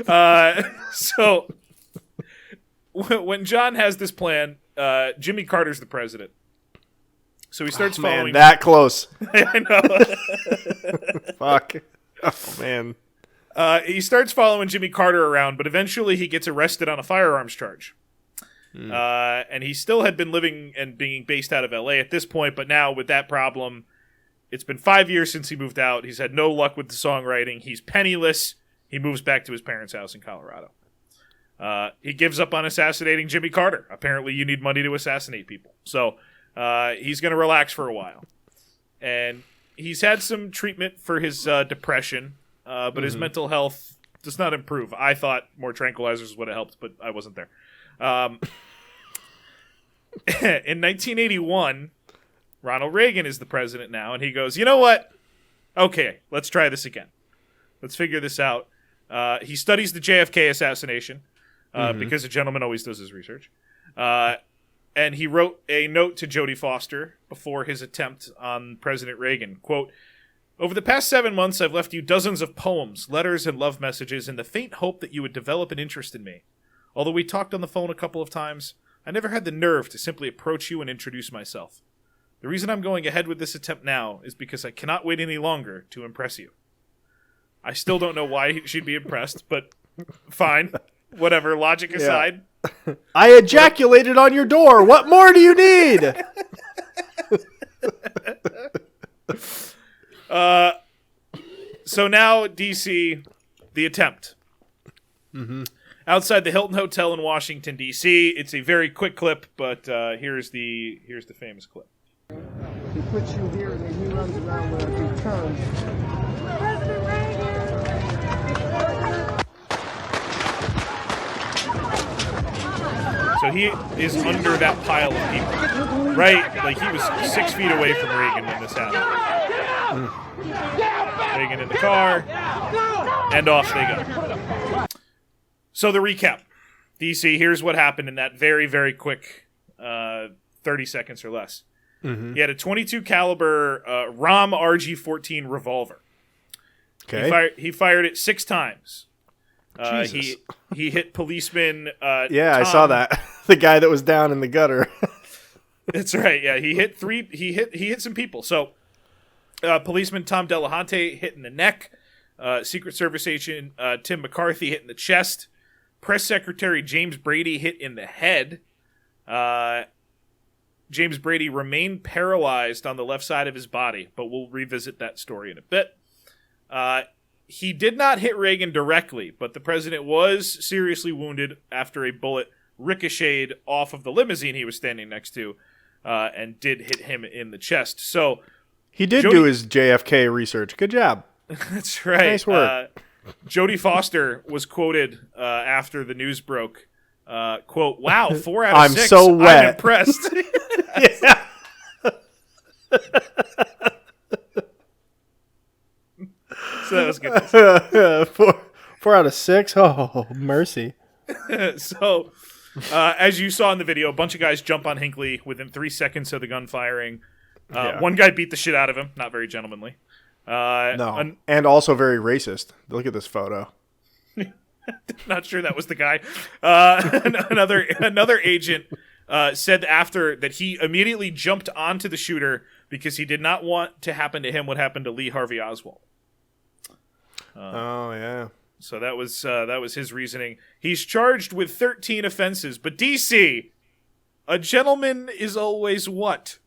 say? So when John has this plan, Jimmy Carter's the president. So he starts following... that close. I know. Fuck. Oh, man. He starts following Jimmy Carter around, but eventually he gets arrested on a firearms charge. And he still had been living and being based out of L.A. at this point, but now with that problem... It's been 5 years since he moved out. He's had no luck with the songwriting. He's penniless. He moves back to his parents' house in Colorado. He gives up on assassinating Jimmy Carter. Apparently, you need money to assassinate people. So he's going to relax for a while. And he's had some treatment for his depression, but his mental health does not improve. I thought more tranquilizers would have helped, but I wasn't there. In 1981... Ronald Reagan is the president now, and he goes, you know what? Okay, let's try this again. Let's figure this out. He studies the JFK assassination, because a gentleman always does his research. And he wrote a note to Jodie Foster before his attempt on President Reagan. Quote, over the past 7 months, I've left you dozens of poems, letters, and love messages in the faint hope that you would develop an interest in me. Although we talked on the phone a couple of times, I never had the nerve to simply approach you and introduce myself. The reason I'm going ahead with this attempt now is because I cannot wait any longer to impress you. I still don't know why she'd be impressed, but fine. Whatever, logic aside. I ejaculated on your door. What more do you need? So now, DC, the attempt. Mm-hmm. Outside the Hilton Hotel in Washington, D.C. It's a very quick clip, but here's the famous clip. He puts you here and then he runs around with a big turn. President So he is under that pile of people, right? Like he was 6 feet away from Reagan when this happened. Reagan in the car, and off they go. So the recap. DC, here's what happened in that very, very quick 30 seconds or less. Mm-hmm. He had a 22 caliber ROM RG-14 revolver. Okay. He fired it 6 times. Jesus. He hit policeman. Yeah, Tom. I saw that. The guy that was down in the gutter. That's right. Yeah, he hit 3. He hit some people. So, policeman Tom Delahunty hit in the neck. Secret Service agent Tim McCarthy hit in the chest. Press Secretary James Brady hit in the head. James Brady remained paralyzed on the left side of his body, but we'll revisit that story in a bit. He did not hit Reagan directly, but the president was seriously wounded after a bullet ricocheted off of the limousine he was standing next to and did hit him in the chest. So he did do his JFK research. Good job. That's right. Nice work. Jodie Foster was quoted after the news broke. Quote, "Wow, 4 out of 6. I'm so wet. I'm impressed." Yeah. So that was good. 4 out of 6? Oh, mercy. So, as you saw in the video, a bunch of guys jump on Hinckley within 3 seconds of the gun firing. One guy beat the shit out of him. Not very gentlemanly. No. And also very racist. Look at this photo. Not sure that was the guy. Another agent said after that he immediately jumped onto the shooter because he did not want to happen to him what happened to Lee Harvey Oswald. Oh yeah. So that was his reasoning. He's charged with 13 offenses, but DC, a gentleman is always what?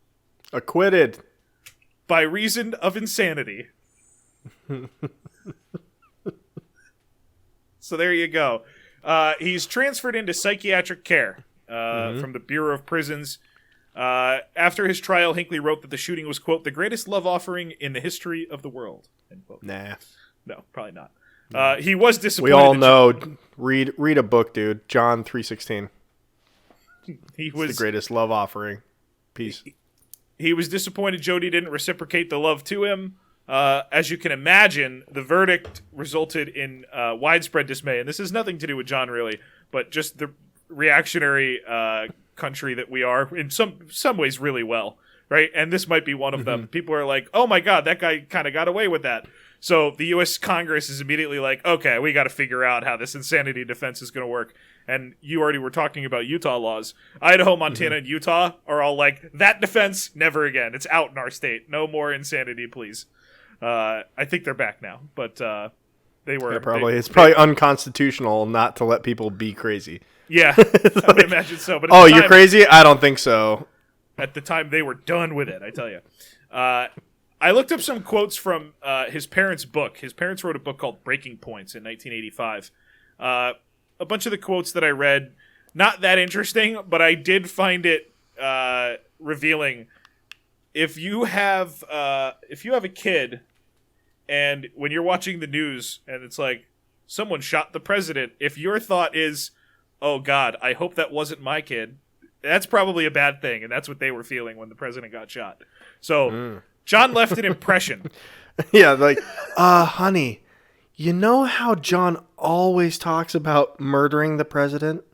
Acquitted. By reason of insanity. So there you go. He's transferred into psychiatric care from the Bureau of Prisons. After his trial, Hinckley wrote that the shooting was, quote, the greatest love offering in the history of the world, end quote. Nah. No, probably not. He was disappointed. We all know. Read a book, dude. John 3:16. He was the greatest love offering. Peace. He was disappointed Jody didn't reciprocate the love to him. As you can imagine, the verdict resulted in widespread dismay. And this has nothing to do with John, really, but just the reactionary country that we are in some ways really well, right? And this might be one of them. People are like, oh my God, that guy kind of got away with that. So the U.S. Congress is immediately like, okay, we got to figure out how this insanity defense is going to work. And you already were talking about Utah laws. Idaho, Montana, and Utah are all like, that defense, never again. It's out in our state. No more insanity, please. I think they're back now, but they were. Yeah, it's probably unconstitutional not to let people be crazy. Yeah, I would imagine so. But you're crazy? I don't think so. At the time, they were done with it, I tell you. I looked up some quotes from his parents' book. His parents wrote a book called Breaking Points in 1985. A bunch of the quotes that I read, not that interesting, but I did find it revealing. If you have a kid, and when you're watching the news, and it's like someone shot the president, if your thought is, "Oh God, I hope that wasn't my kid," that's probably a bad thing, and that's what they were feeling when the president got shot. So. John left an impression. Yeah, like, honey, you know how John always talks about murdering the president?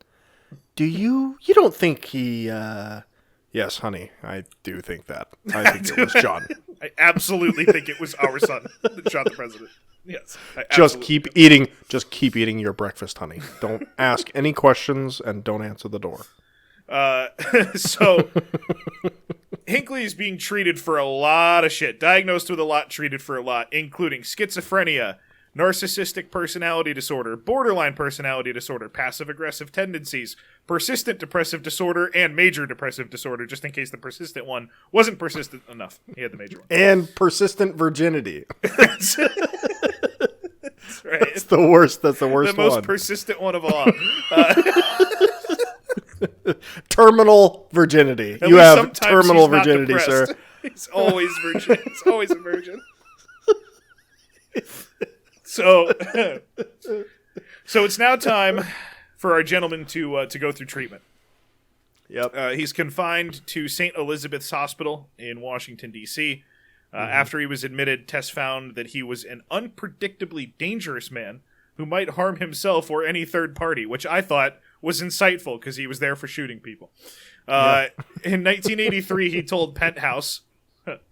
You don't think he, Yes, honey, I do think that. I think it was John. I absolutely think it was our son that shot the president. Yes. Just keep eating your breakfast, honey. Don't ask any questions and don't answer the door. So Hinckley is being treated for a lot of shit, diagnosed with a lot, treated for a lot, including schizophrenia, narcissistic personality disorder, borderline personality disorder, passive-aggressive tendencies, persistent depressive disorder, and major depressive disorder, just in case the persistent one wasn't persistent enough. He had the major one. And persistent virginity. That's right. That's the worst. That's the worst one. The most one. persistent one of all. Terminal virginity. At You least have sometimes terminal he's not virginity, depressed. sir. He's always virgin. He's always a virgin. So it's now time for our gentleman to go through treatment. Yep. He's confined to St. Elizabeth's Hospital in Washington, D.C. After he was admitted, tests found that he was an unpredictably dangerous man who might harm himself or any third party, which I thought was insightful because he was there for shooting people. In 1983, he told Penthouse,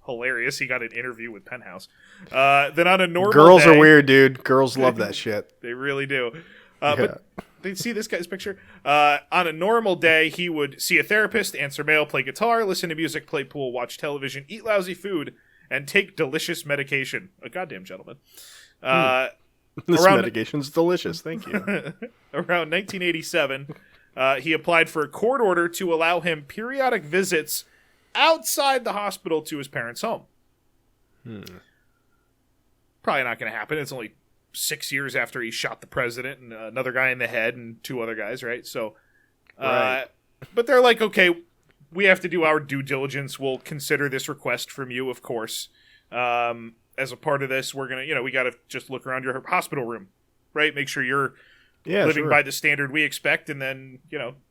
hilarious, he got an interview with Penthouse, that on a normal Girls day, are weird, dude. Girls love that shit. They really do. But they see this guy's picture. On a normal day, he would see a therapist, answer mail, play guitar, listen to music, play pool, watch television, eat lousy food, and take delicious medication. A goddamn gentleman. This medication's delicious. Thank you. Around 1987, he applied for a court order to allow him periodic visits outside the hospital to his parents' home. Probably not going to happen. It's only 6 years after he shot the president and another guy in the head and two other guys, right? So, Right. But they're like, okay, we have to do our due diligence. We'll consider this request from you, of course. As a part of this, we're going to, we got to just look around your hospital room, right? Make sure you're living by the standard we expect. And then,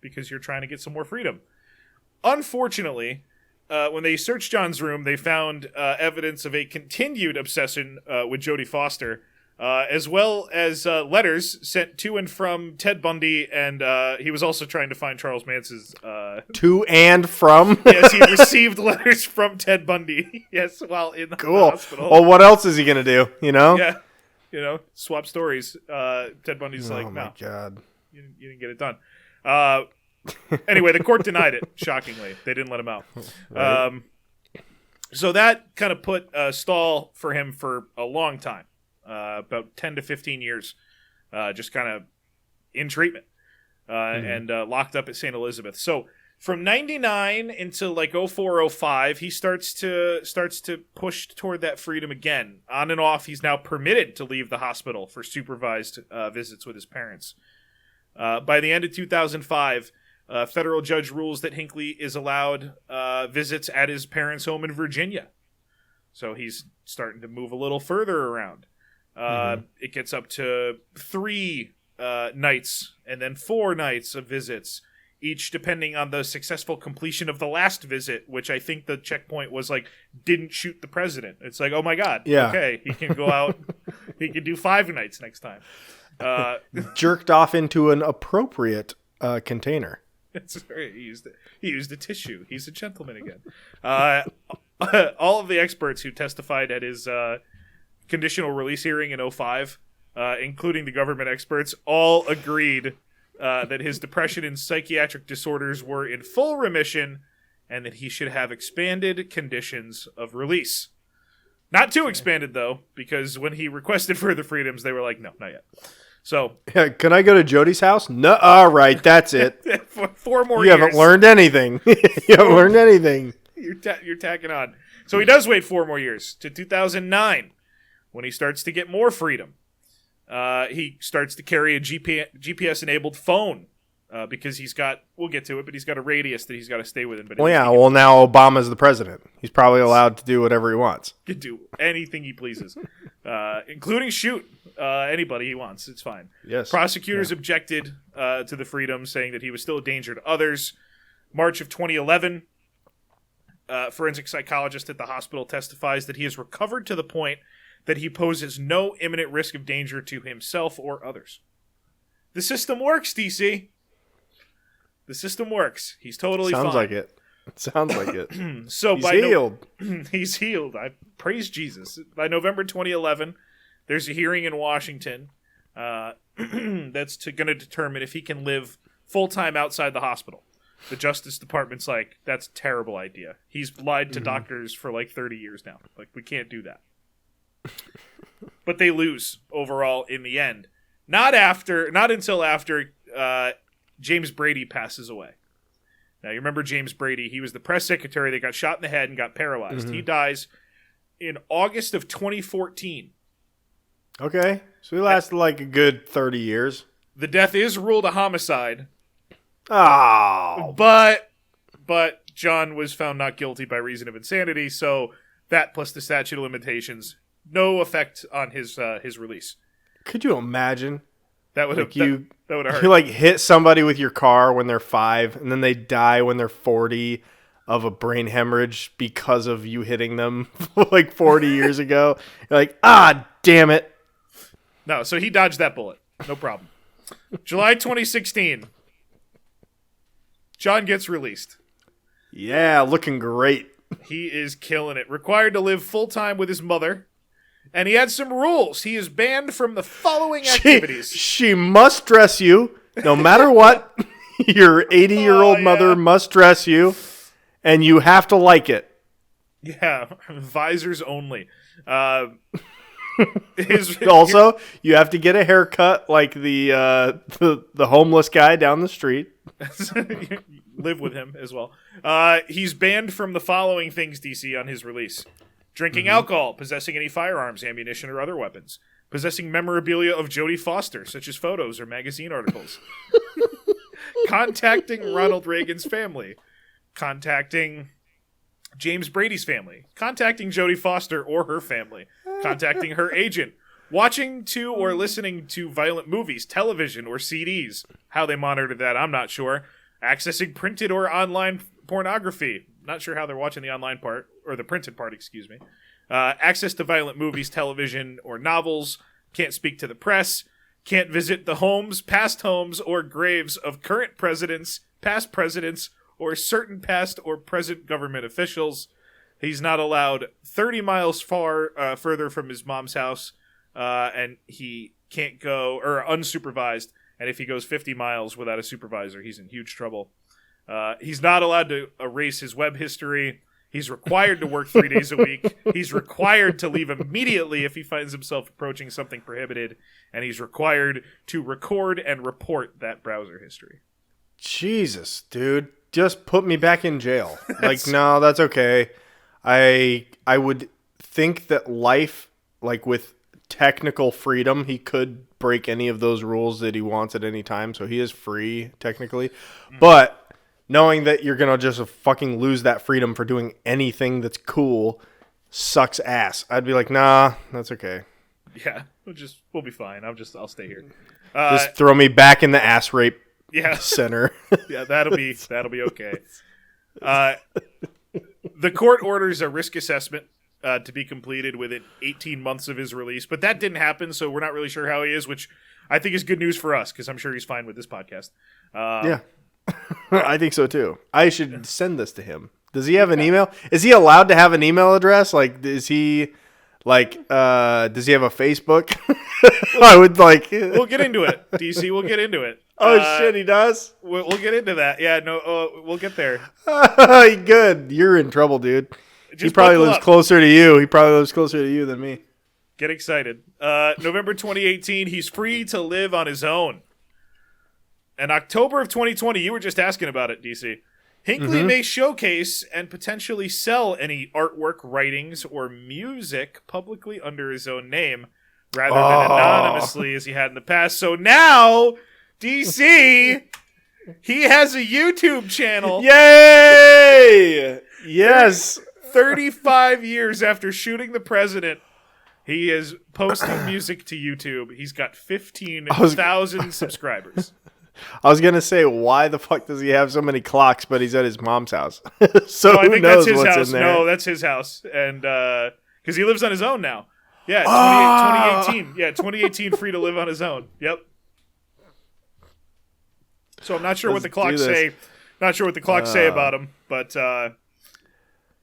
because you're trying to get some more freedom. Unfortunately, when they searched John's room, they found evidence of a continued obsession with Jodie Foster, as well as letters sent to and from Ted Bundy, and he was also trying to find Charles Mance's... To and from? Yes, he received letters from Ted Bundy, yes, while in the hospital. Well, what else is he going to do, Yeah, swap stories. Ted Bundy's like, no. Oh, my God. You didn't get it done. Anyway, the court denied it, shockingly. They didn't let him out. Right. So that kind of put a stall for him for a long time. About 10 to 15 years, just kind of in treatment and locked up at St. Elizabeth. So from 99 until like 04, 05, he starts to push toward that freedom again. On and off, he's now permitted to leave the hospital for supervised visits with his parents. By the end of 2005, a federal judge rules that Hinckley is allowed visits at his parents' home in Virginia. So he's starting to move a little further around. It gets up to 3 nights and then 4 nights of visits, each depending on the successful completion of the last visit, which I think the checkpoint was like, didn't shoot the president. It's like, oh my God. Yeah. Okay. He can go out. He can do 5 nights next time. Jerked off into an appropriate container. That's right. He used a tissue. He's a gentleman again. All of the experts who testified at his conditional release hearing in 05, including the government experts, all agreed that his depression and psychiatric disorders were in full remission and that he should have expanded conditions of release. Not too expanded, though, because when he requested further freedoms, they were like, no, not yet. So, can I go to Jodie's house? No. All right, that's it. for 4 more you years. You haven't learned anything. You haven't learned anything. You're tacking on. So he does wait 4 more years to 2009 when he starts to get more freedom. He starts to carry a GPS-enabled phone because he's got, we'll get to it, but he's got a radius that he's got to stay within. But now Obama's the president. He's probably allowed to do whatever he wants. He can do anything he pleases, including shoot anybody he wants. It's fine. Yes. Prosecutors objected to the freedom, saying that he was still a danger to others. March of 2011, forensic psychologist at the hospital testifies that he has recovered to the point that he poses no imminent risk of danger to himself or others. The system works, DC. The system works. He's totally fine. Sounds like it. It sounds like it. So he's healed. He's healed. I praise Jesus. By November 2011, there's a hearing in Washington that's going to determine if he can live full-time outside the hospital. The Justice Department's like, that's a terrible idea. He's lied to doctors for like 30 years now. Like, we can't do that. but they lose overall in the end. Not until after James Brady passes away. Now, you remember James Brady. He was the press secretary that got shot in the head and got paralyzed. Mm-hmm. He dies in August of 2014. Okay. So he lasted like a good 30 years. The death is ruled a homicide. Oh. But John was found not guilty by reason of insanity, so that plus the statute of limitations, no effect on his release. Could you imagine? That would have like that would have hurt. You like hit somebody with your car when they're 5, and then they die when they're 40 of a brain hemorrhage because of you hitting them like 40 years ago. You're like, damn it. No, so he dodged that bullet. No problem. July 2016. John gets released. Yeah, looking great. He is killing it. Required to live full-time with his mother. And he had some rules. He is banned from the following activities. She must dress you, no matter what. Your 80-year-old mother must dress you, and you have to like it. Yeah, visors only. Also, you have to get a haircut like the homeless guy down the street. Live with him as well. He's banned from the following things, DC, on his release. Drinking alcohol, possessing any firearms, ammunition, or other weapons. Possessing memorabilia of Jodie Foster, such as photos or magazine articles. Contacting Ronald Reagan's family. Contacting James Brady's family. Contacting Jodie Foster or her family. Contacting her agent. Watching to or listening to violent movies, television, or CDs. How they monitored that, I'm not sure. Accessing printed or online pornography. Not sure how they're watching the online part, or the printed part, excuse me. Access to violent movies, television, or novels. Can't speak to the press. Can't visit the homes, past homes, or graves of current presidents, past presidents, or certain past or present government officials. He's not allowed 30 miles further from his mom's house, and he can't go, or unsupervised, and if he goes 50 miles without a supervisor, he's in huge trouble. He's not allowed to erase his web history. He's required to work 3 days a week. He's required to leave immediately if he finds himself approaching something prohibited, and he's required to record and report that browser history. Jesus, dude. Just put me back in jail. Like, no, that's okay. I would think that life, like with technical freedom, he could break any of those rules that he wants at any time, so he is free, technically. But knowing that you're going to just fucking lose that freedom for doing anything that's cool sucks ass. I'd be like, nah, that's okay. Yeah, we'll be fine. I'll stay here. Just throw me back in the ass rape center. Yeah, that'll be okay. The court orders a risk assessment to be completed within 18 months of his release, but that didn't happen, so we're not really sure how he is, which I think is good news for us, because I'm sure he's fine with this podcast. Yeah. I think so too. I should send this to him. Does he have an email? Is he allowed to have an email address? Like, is he like? Does he have a Facebook? I would like. We'll get into it, DC. We'll get into it. Oh shit, he does. We'll get into that. Yeah, no, we'll get there. Good. You're in trouble, dude. He probably lives closer to you. He probably lives closer to you than me. Get excited. November 2018. He's free to live on his own. In October of 2020, you were just asking about it, DC. Hinckley may showcase and potentially sell any artwork, writings, or music publicly under his own name, rather than anonymously as he had in the past. So now, DC, he has a YouTube channel. Yay! Yes. 35 years after shooting the president, he is posting music to YouTube. He's got 15,000 subscribers. I was going to say, why the fuck does he have so many clocks, but he's at his mom's house? So no, I think who knows that's his what's house. in there? No, that's his house. And because he lives on his own now. Yeah, 2018. Yeah, 2018, free to live on his own. Yep. So I'm not sure what the clocks say. Not sure what the clocks say about him, but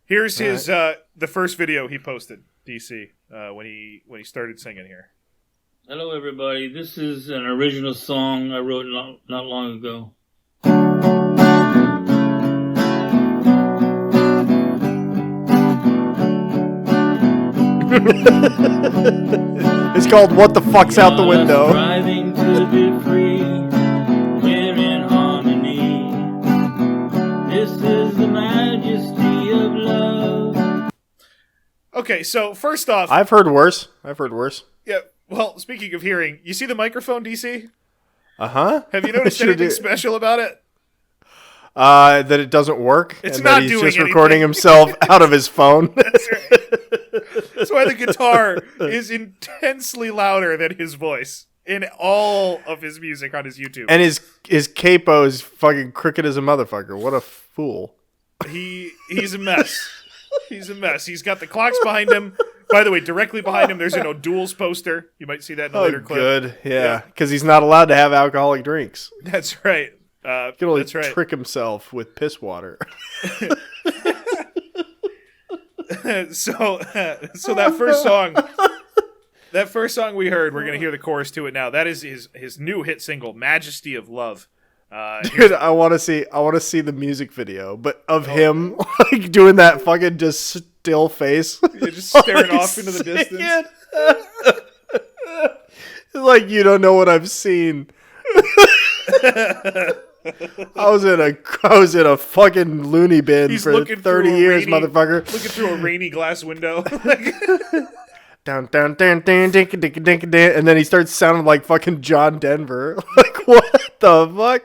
here's his the first video he posted, DC, when he started singing here. Hello, everybody. This is an original song I wrote not long ago. It's called What the Fuck's Out the Window. Striving to be free, we're in harmony. This is the majesty of love. Okay, so first off, I've heard worse. yeah. Well, speaking of hearing, you see the microphone, DC? Uh-huh. Have you noticed anything special about it? That it doesn't work. It's and not that he's doing just anything. recording himself out of his phone. That's right. That's why the guitar is intensely louder than his voice in all of his music on his YouTube. And his capo is fucking crooked as a motherfucker. What a fool. He's a mess. He's a mess. He's got the clocks behind him. By the way, directly behind him, there's an O'Doul's poster. You might see that in a later clip. Good. Yeah. Because he's not allowed to have alcoholic drinks. That's right. He can only that's right. trick himself with piss water. So that first song we heard, we're gonna hear the chorus to it now. That is his new hit single, "Majesty of Love." Dude, I want to see the music video, but of him like doing that fucking just still face, just staring off into the distance. Like you don't know what I've seen. I was in a fucking loony bin for 30 years, motherfucker. Looking through a rainy glass window. Down, dink, and then he starts sounding like fucking John Denver. Like, what the fuck?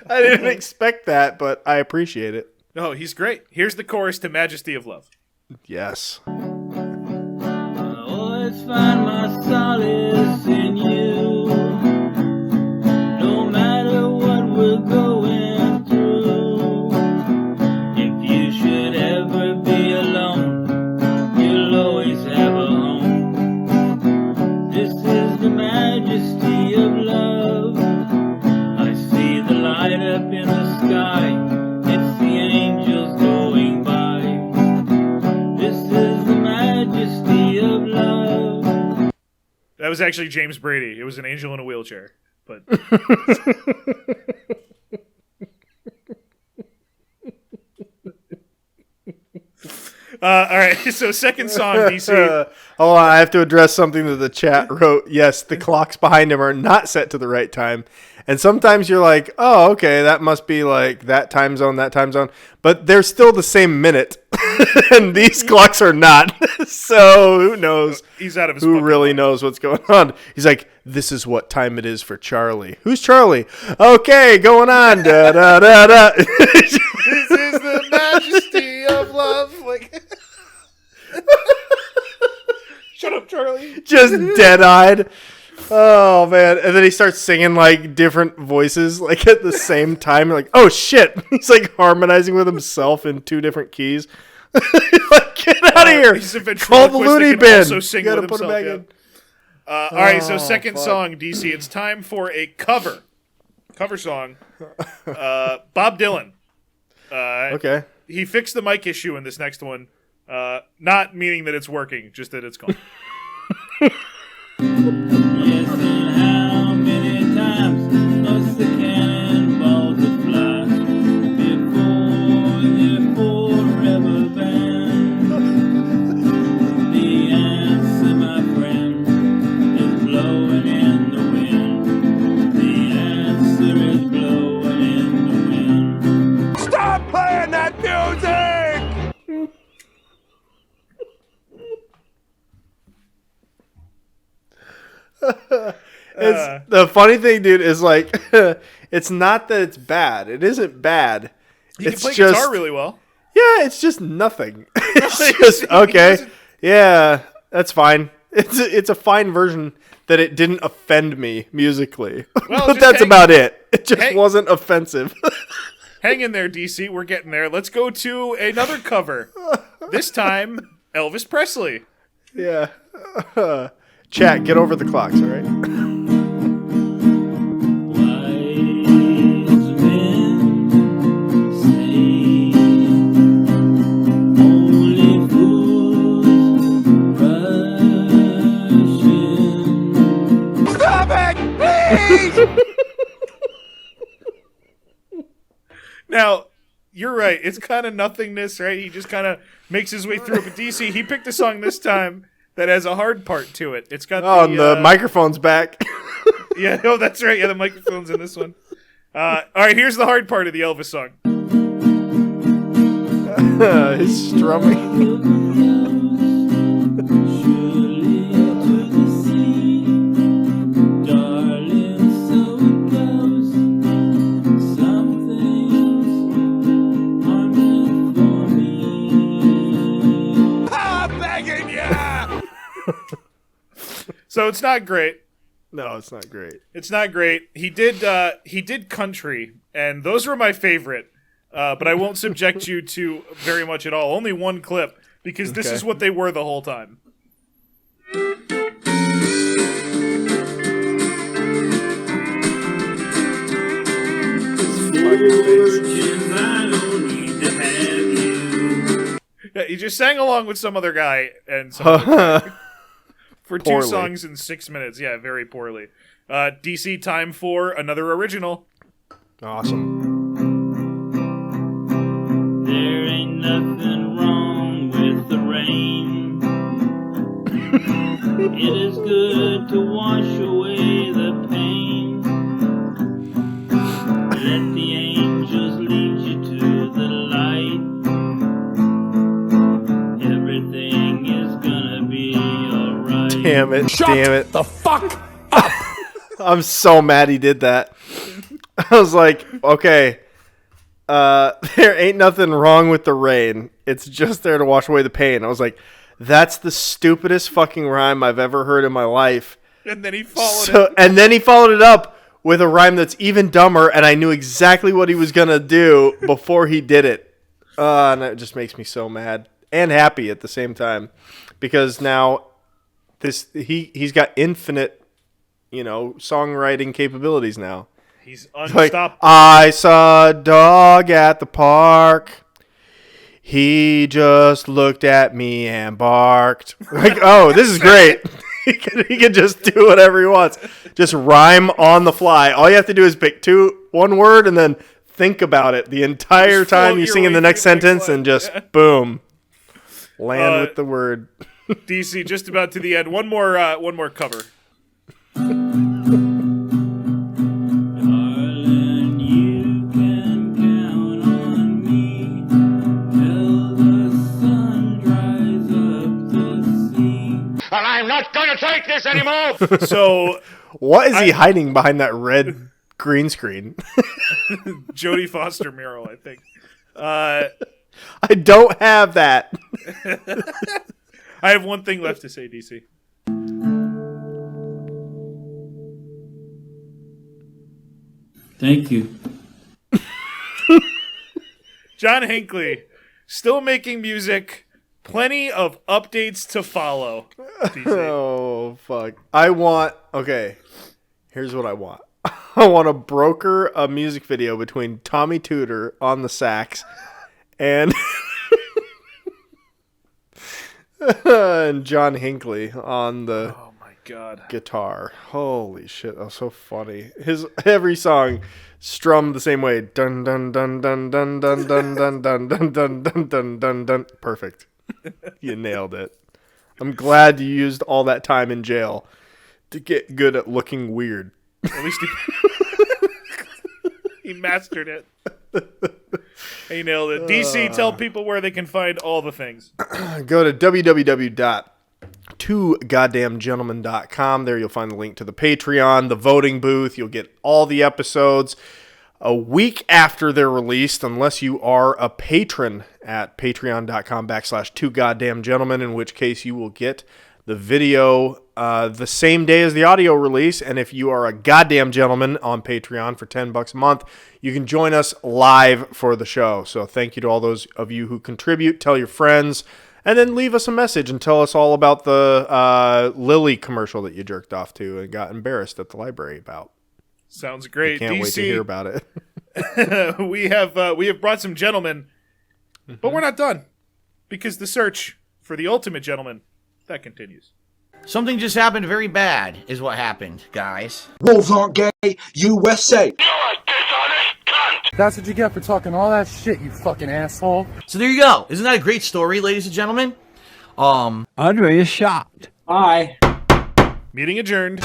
I didn't expect that, but I appreciate it. No, he's great. Here's the chorus to Majesty of Love. Yes. I always find my solace in you. No matter what we're going through. If you should ever be alone, you'll always have a home. This is the majesty of love. I see the light up in the sky. It's the angels going by. This is the majesty of love. That was actually James Brady. It was an angel in a wheelchair. But all right, so second song, DC. Hold on, I have to address something that the chat wrote. Yes, the clocks behind him are not set to the right time. And sometimes you're like, oh, okay, that must be like that time zone. But they're still the same minute. And these clocks are not. So who knows? He's out of his Who really knows what's going on? He's like, this is what time it is for Charlie. Who's Charlie? Okay, going on. Da, da, da, da. This is the majesty of love. Like, shut up, Charlie. Just dead-eyed. Oh, man. And then he starts singing, like, different voices, like, at the same time. You're like, oh, shit. He's, like, harmonizing with himself in two different keys. Like, get out of here. He's a Call the loony bin. Also sing You gotta with put him himself, back yeah. in. All right, so second fuck. song, DC. It's time for a cover song. Bob Dylan. Okay. He fixed the mic issue in this next one. Not meaning that it's working, just that it's gone. Yes, and how many times must the cannonballs fly before they're forever banned? The answer, my friend, is blowing in the wind. The answer is blowing in the wind. Stop playing that music! It's the funny thing, dude, is like it's not that it's bad. It isn't bad. He It's can play just guitar really well. yeah. It's just nothing. It's just okay. Yeah, that's fine. It's a fine version that it didn't offend me musically, Well, but just that's hang- about it. It just hang- wasn't offensive. Hang in there, DC. We're getting there. Let's go to another cover. This time, Elvis Presley. Yeah. Chat, get over the clocks, all right? Stop it, please! Now, you're right. It's kind of nothingness, right? He just kind of makes his way through it. But DC, he picked a song this time that has a hard part to it. It's got and the microphone's back. Yeah, oh, that's right. Yeah, the microphone's in this one. All right, here's the hard part of the Elvis song. He's strumming. So it's not great. No, it's not great. It's not great. He did country, and those were my favorite. But I won't subject you to very much at all. Only one clip, because this is what they were the whole time. Yeah, he just sang along with some other guy and some other guy for Poorly. 2 songs in 6 minutes. Yeah, very poorly. DC, time for another original. Awesome. There ain't nothing wrong with the rain. It is good to wash away the pain. Let the angels lead you to the light. Everything is gonna be alright. Damn it. Shut the fuck up. I'm so mad he did that. I was like, okay, there ain't nothing wrong with the rain. It's just there to wash away the pain. I was like, that's the stupidest fucking rhyme I've ever heard in my life. And then he followed it. And then he followed it up with a rhyme that's even dumber, and I knew exactly what he was going to do before he did it. And it just makes me so mad and happy at the same time, because now he's got infinite, songwriting capabilities now. He's Like, unstoppable. I saw a dog at the park. He just looked at me and barked. Like, oh, this is great. He can just do whatever he wants. Just rhyme on the fly. All you have to do is pick one word and then think about it the entire time you sing in the next sentence and just boom, land with the word. DC, just about to the end. One more cover. And I'm not going to take this anymore. So, what is he hiding behind that red green screen? Jodie Foster mural, I think. I don't have that. I have one thing left to say, DC. Thank you. John Hinckley, still making music. Plenty of updates to follow. DC. Oh, fuck. Here's what I want. I want to broker a music video between Tommy Tudor on the sax and and John Hinckley on the guitar. Holy shit, that was so funny. Every song strummed the same way. Dun dun dun dun dun dun dun dun dun dun dun dun dun dun dun. Perfect. You nailed it. I'm glad you used all that time in jail to get good at looking weird. At least he mastered it. He nailed it. DC, tell people where they can find all the things. Go to www.twogoddamngentlemen.com. There you'll find the link to the Patreon, the voting booth. You'll get all the episodes a week after they're released, unless you are a patron at patreon.com/twogoddamngentlemen, in which case you will get the video the same day as the audio release. And if you are a goddamn gentleman on Patreon for $10 a month, you can join us live for the show. So thank you to all those of you who contribute. Tell your friends, and then leave us a message and tell us all about the Lily commercial that you jerked off to and got embarrassed at the library about. Sounds great. Can't wait to hear about it. we have brought some gentlemen, but we're not done, because the search for the ultimate gentleman, that continues. Something just happened very bad, is what happened, guys. Wolves aren't gay, USA. That's what you get for talking all that shit, you fucking asshole. So there you go. Isn't that a great story, ladies and gentlemen? Andre is shocked. Meeting adjourned.